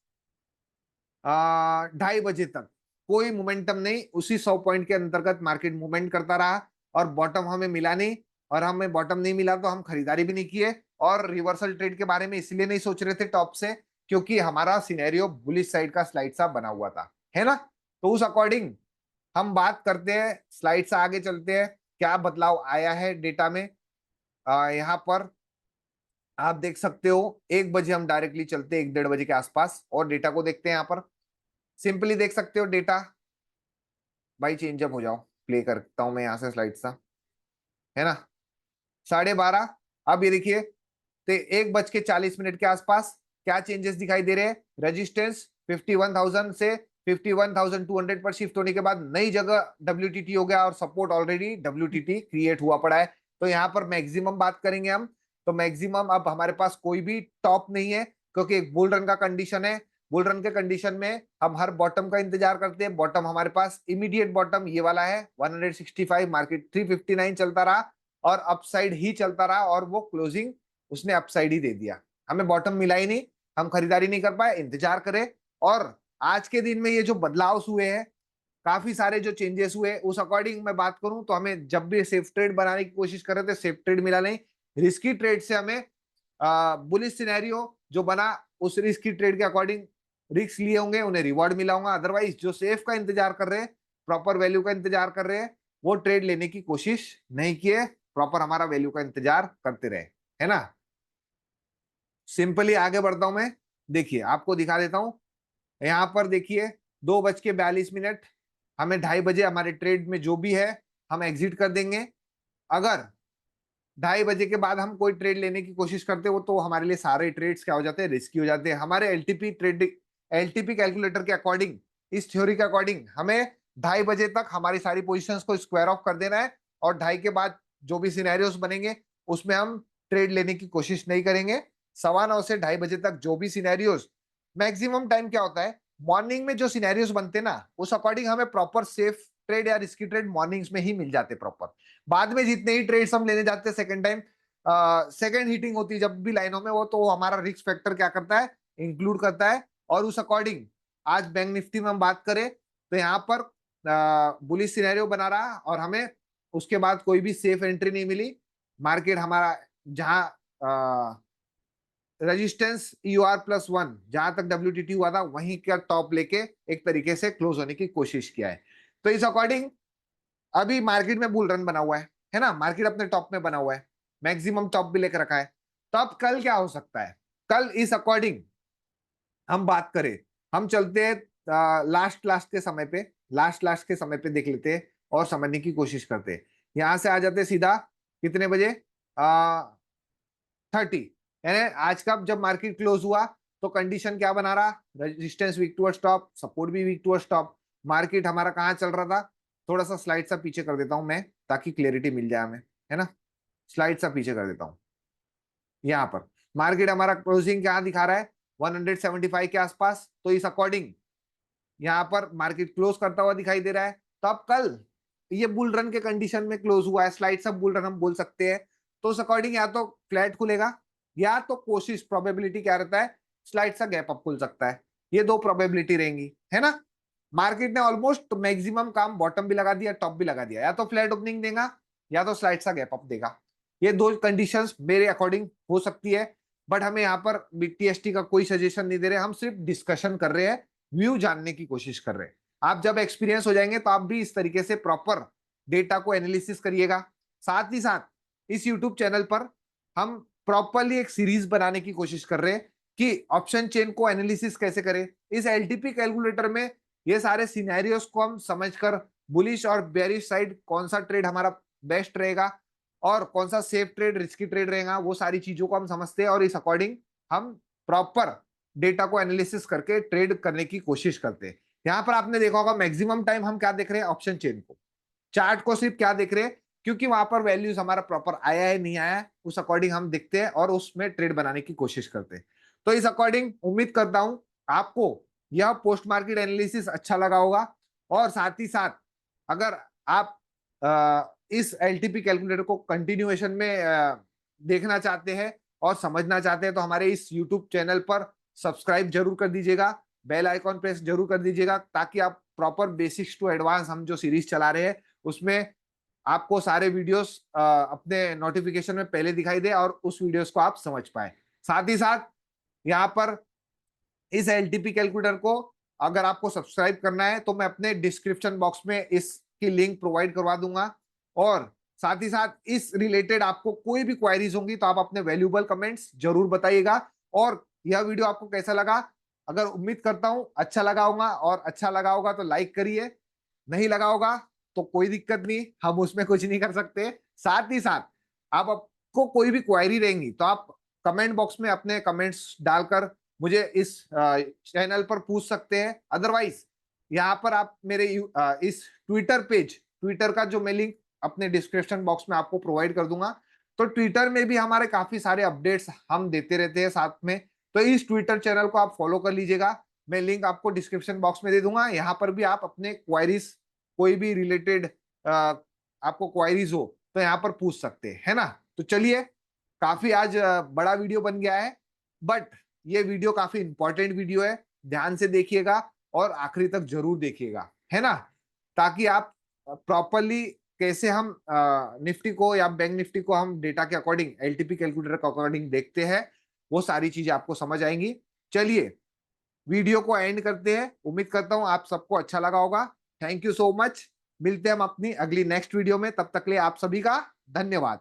2:30 बजे तक कोई मोमेंटम नहीं, उसी 100 पॉइंट के अंतर्गत मार्केट मूवमेंट करता रहा और बॉटम हमें मिला नहीं, और हमें बॉटम नहीं मिला तो हम खरीदारी भी नहीं किए और रिवर्सल ट्रेड के बारे में इसलिए नहीं सोच रहे थे टॉप से, क्योंकि हमारा सिनेरियो बुलिश साइड का स्लाइड सा बना हुआ था, है ना। तो उस अकॉर्डिंग हम बात करते हैं, स्लाइड से आगे चलते हैं, क्या बदलाव आया है डेटा में। यहाँ पर आप देख सकते हो 1 बजे हम डायरेक्टली चलते हैं, 1-1:30 बजे के आसपास और डेटा को देखते हैं। यहाँ पर सिंपली देख सकते हो डेटा, भाई चेंजअप हो जाओ, प्ले करता हूं मैं यहाँ से स्लाइड सा, है ना। 12:30, अब ये देखिए तो 1:40 के आसपास क्या चेंजेस दिखाई दे रहे हैं। रेजिस्टेंस 51,000 से 51,200 पर शिफ्ट होने के बाद नई जगह WTT हो गया और सपोर्ट ऑलरेडी WTT क्रिएट हुआ पड़ा है। तो यहाँ पर मैक्सिमम बात करेंगे हम, तो मैक्सिमम अब हमारे पास कोई भी टॉप नहीं है, क्योंकि एक बुल रन का कंडीशन है। बुल रन के कंडीशन में हम हर बॉटम का इंतजार करते हैं, बॉटम हमारे पास इमीडिएट बॉटम ये वाला है 165, मार्केट 359 चलता रहा और अपसाइड ही चलता रहा और वो क्लोजिंग उसने अपसाइड ही दे दिया, हमें बॉटम मिला ही नहीं। हम खरीदारी नहीं कर पाए, इंतजार करें। और आज के दिन में ये जो बदलाव हुए हैं, काफी सारे जो चेंजेस हुए, उस अकॉर्डिंग मैं बात करूं तो हमें जब भी सेफ ट्रेड बनाने की कोशिश कर रहे थे, सेफ ट्रेड मिला नहीं। रिस्की ट्रेड से हमें बुलिश सिनेरियो जो बना, उस रिस्की ट्रेड के अकॉर्डिंग रिस्क लिए होंगे, उन्हें रिवॉर्ड मिला होगा। अदरवाइज जो सेफ का इंतजार कर रहे हैं, प्रॉपर वैल्यू का इंतजार कर रहे हैं, वो ट्रेड लेने की कोशिश नहीं किए, प्रॉपर हमारा वैल्यू का इंतजार करते रहे, है ना। सिंपली आगे बढ़ता हूं मैं। देखिए आपको दिखा देता हूं। यहाँ पर देखिए 2:42, हमें 2:30 बजे हमारे ट्रेड में जो भी है हम एग्जिट कर देंगे। अगर 2:30 बजे के बाद हम कोई ट्रेड लेने की कोशिश करते हो तो हमारे लिए सारे ट्रेड्स क्या हो जाते हैं, रिस्की हो जाते हैं। हमारे एलटीपी कैलकुलेटर के अकॉर्डिंग, इस थ्योरी के अकॉर्डिंग हमें 2:30 बजे तक हमारी सारी पोजीशंस को स्क्वायर ऑफ कर देना है, और 2:30 के बाद जो भी सिनेरियोस बनेंगे उसमें हम ट्रेड लेने की कोशिश नहीं करेंगे। 9:15 से 2:30 बजे तक जो भी सिनेरियोस, मैक्सिमम टाइम क्या होता है, मॉर्निंग में जो सिनेरियोस बनते हैं ना, उस अकॉर्डिंग हमें प्रॉपर सेफ ट्रेड या रिस्की ट्रेड मॉर्निंग्स में ही मिल जाते प्रॉपर। बाद में जितने ही ट्रेड्स हम लेने जाते हैं सेकंड टाइम, सेकंड हीटिंग होती है जब भी लाइनों में, वो तो हमारा रिस्क फैक्टर क्या करता है, इंक्लूड करता है। और उस अकॉर्डिंग आज बैंक निफ्टी में हम बात करें तो यहाँ पर बुलिश सिनेरियो बना रहा, और हमें उसके बाद कोई भी सेफ एंट्री नहीं मिली। मार्केट हमारा जहां रेजिस्टेंस EUR+1 जहां तक WTT हुआ था, वहीं का टॉप लेके एक तरीके से क्लोज होने की कोशिश किया है। तो इस अकॉर्डिंग अभी मार्केट में बुल रन बना हुआ है ना, मार्केट अपने टॉप में बना हुआ है, मैक्सिमम टॉप भी लेकर रखा है। तो अब कल क्या हो सकता है, कल इस अकॉर्डिंग हम बात करें, हम चलते हैं लास्ट के समय पे देख लेते हैं और समझने की कोशिश करते हैं। यहां से आ जाते सीधा कितने बजे, 30, यानी आज का जब मार्केट क्लोज हुआ तो कंडीशन क्या बना रहा, resistance weak towards top, support भी वीक टुवर्ड्स टॉप। मार्केट हमारा कहाँ चल रहा था, थोड़ा सा स्लाइड सा पीछे कर देता हूं मैं ताकि क्लियरिटी मिल जाए हमें, है ना। स्लाइड सा पीछे कर देता हूं। यहाँ पर मार्केट हमारा क्लोजिंग क्या दिखा रहा है, 175 के आसपास। तो इस अकॉर्डिंग यहाँ पर मार्केट क्लोज करता हुआ दिखाई दे रहा है। तो अब कल ये बुल रन के कंडीशन में क्लोज हुआ है, स्लाइड सब बुल रन हम बोल सकते हैं। तो उस अकॉर्डिंग या तो फ्लैट खुलेगा, या तो कोशिश प्रोबेबिलिटी क्या रहता है, स्लाइड सा गैप अप खुल सकता है। ये दो प्रोबेबिलिटी रहेंगी, है ना। मार्केट ने ऑलमोस्ट मैक्सिमम काम बॉटम भी लगा दिया, टॉप भी लगा दिया, या तो फ्लैट ओपनिंग देगा या तो स्लाइड सा गैप अप देगा। ये दो कंडीशंस मेरे अकॉर्डिंग हो सकती है। बट हमें यहाँ पर BTST का कोई सजेशन नहीं दे रहे, हम सिर्फ डिस्कशन कर रहे हैं, व्यू जानने की कोशिश कर रहे हैं। आप जब एक्सपीरियंस हो जाएंगे तो आप भी इस तरीके से प्रॉपर डेटा को एनालिसिस करिएगा। साथ ही साथ इस यूट्यूब चैनल पर हम प्रॉपरली एक सीरीज बनाने की कोशिश कर रहे हैं कि ऑप्शन चेन को एनालिसिस कैसे करें। इस एलटीपी कैलकुलेटर में ये सारे सिनेरियोस को हम समझकर बुलिश और बेरिश साइड कौन सा ट्रेड हमारा बेस्ट रहेगा और कौन सा सेफ ट्रेड रिस्की ट्रेड रहेगा, वो सारी चीजों को हम समझते हैं, और इस अकॉर्डिंग हम प्रॉपर डेटा को एनालिसिस करके ट्रेड करने की कोशिश करते हैं। यहाँ पर आपने देखा होगा मैक्सिमम टाइम हम क्या देख रहे हैं, ऑप्शन चेन को, चार्ट को सिर्फ क्या देख रहे हैं, क्योंकि वहां पर वैल्यूज हमारा प्रॉपर आया है नहीं आया है, उस अकॉर्डिंग हम देखते हैं और उसमें ट्रेड बनाने की कोशिश करते हैं। तो इस अकॉर्डिंग उम्मीद करता हूं आपको यह पोस्ट मार्केट एनालिसिस अच्छा लगा होगा। और साथ ही साथ अगर आप इस एलटीपी कैलकुलेटर को कंटिन्यूएशन में देखना चाहते हैं और समझना चाहते हैं तो हमारे इस यूट्यूब चैनल पर सब्सक्राइब जरूर कर दीजिएगा, बेल आइकॉन प्रेस जरूर कर दीजिएगा, ताकि आप प्रॉपर बेसिक्स टू एडवांस हम जो सीरीज चला रहे हैं उसमें आपको सारे वीडियोस अपने नोटिफिकेशन में पहले दिखाई दे और उस वीडियोस को आप समझ पाए। साथ ही साथ यहाँ पर इस एलटीपी कैलकुलेटर को अगर आपको सब्सक्राइब करना है तो मैं अपने डिस्क्रिप्शन बॉक्स में इसकी लिंक प्रोवाइड करवा दूंगा। और साथ ही साथ इस रिलेटेड आपको कोई भी क्वायरीज होंगी तो आप अपने वैल्यूएबल कमेंट्स जरूर बताइएगा। और यह वीडियो आपको कैसा लगा, अगर उम्मीद करता हूं अच्छा लगा होगा, और अच्छा लगा होगा तो लाइक करिए, नहीं लगा होगा तो कोई दिक्कत नहीं, हम उसमें कुछ नहीं कर सकते। साथ ही साथ आप आपको कोई भी क्वायरी रहेंगी तो आप कमेंट बॉक्स में अपने कमेंट्स डालकर मुझे इस चैनल पर पूछ सकते हैं। अदरवाइज यहाँ पर आप मेरे इस ट्विटर का जो मैं लिंक अपने डिस्क्रिप्शन बॉक्स में आपको प्रोवाइड कर दूंगा। तो ट्विटर में भी हमारे काफी सारे अपडेट्स हम देते रहते हैं साथ में, तो इस ट्विटर चैनल को आप फॉलो कर लीजिएगा। मैं लिंक आपको डिस्क्रिप्शन बॉक्स में दे दूंगा, यहाँ पर भी आप अपने क्वायरीज कोई भी रिलेटेड आपको क्वायरीज हो तो यहाँ पर पूछ सकते हैं, है ना। तो चलिए, काफी आज बड़ा वीडियो बन गया है, बट ये वीडियो काफी इंपॉर्टेंट वीडियो है, ध्यान से देखिएगा और आखिरी तक जरूर देखिएगा, है ना, ताकि आप प्रॉपरली कैसे हम निफ्टी को या बैंक निफ्टी को हम डेटा के अकॉर्डिंग, एलटीपी कैलकुलेटर के अकॉर्डिंग देखते हैं, वो सारी चीजें आपको समझ आएंगी। चलिए वीडियो को एंड करते हैं, उम्मीद करता हूं आप सबको अच्छा लगा होगा। थैंक यू सो मच, मिलते हैं हम अपनी अगली नेक्स्ट वीडियो में, तब तक के लिए आप सभी का धन्यवाद।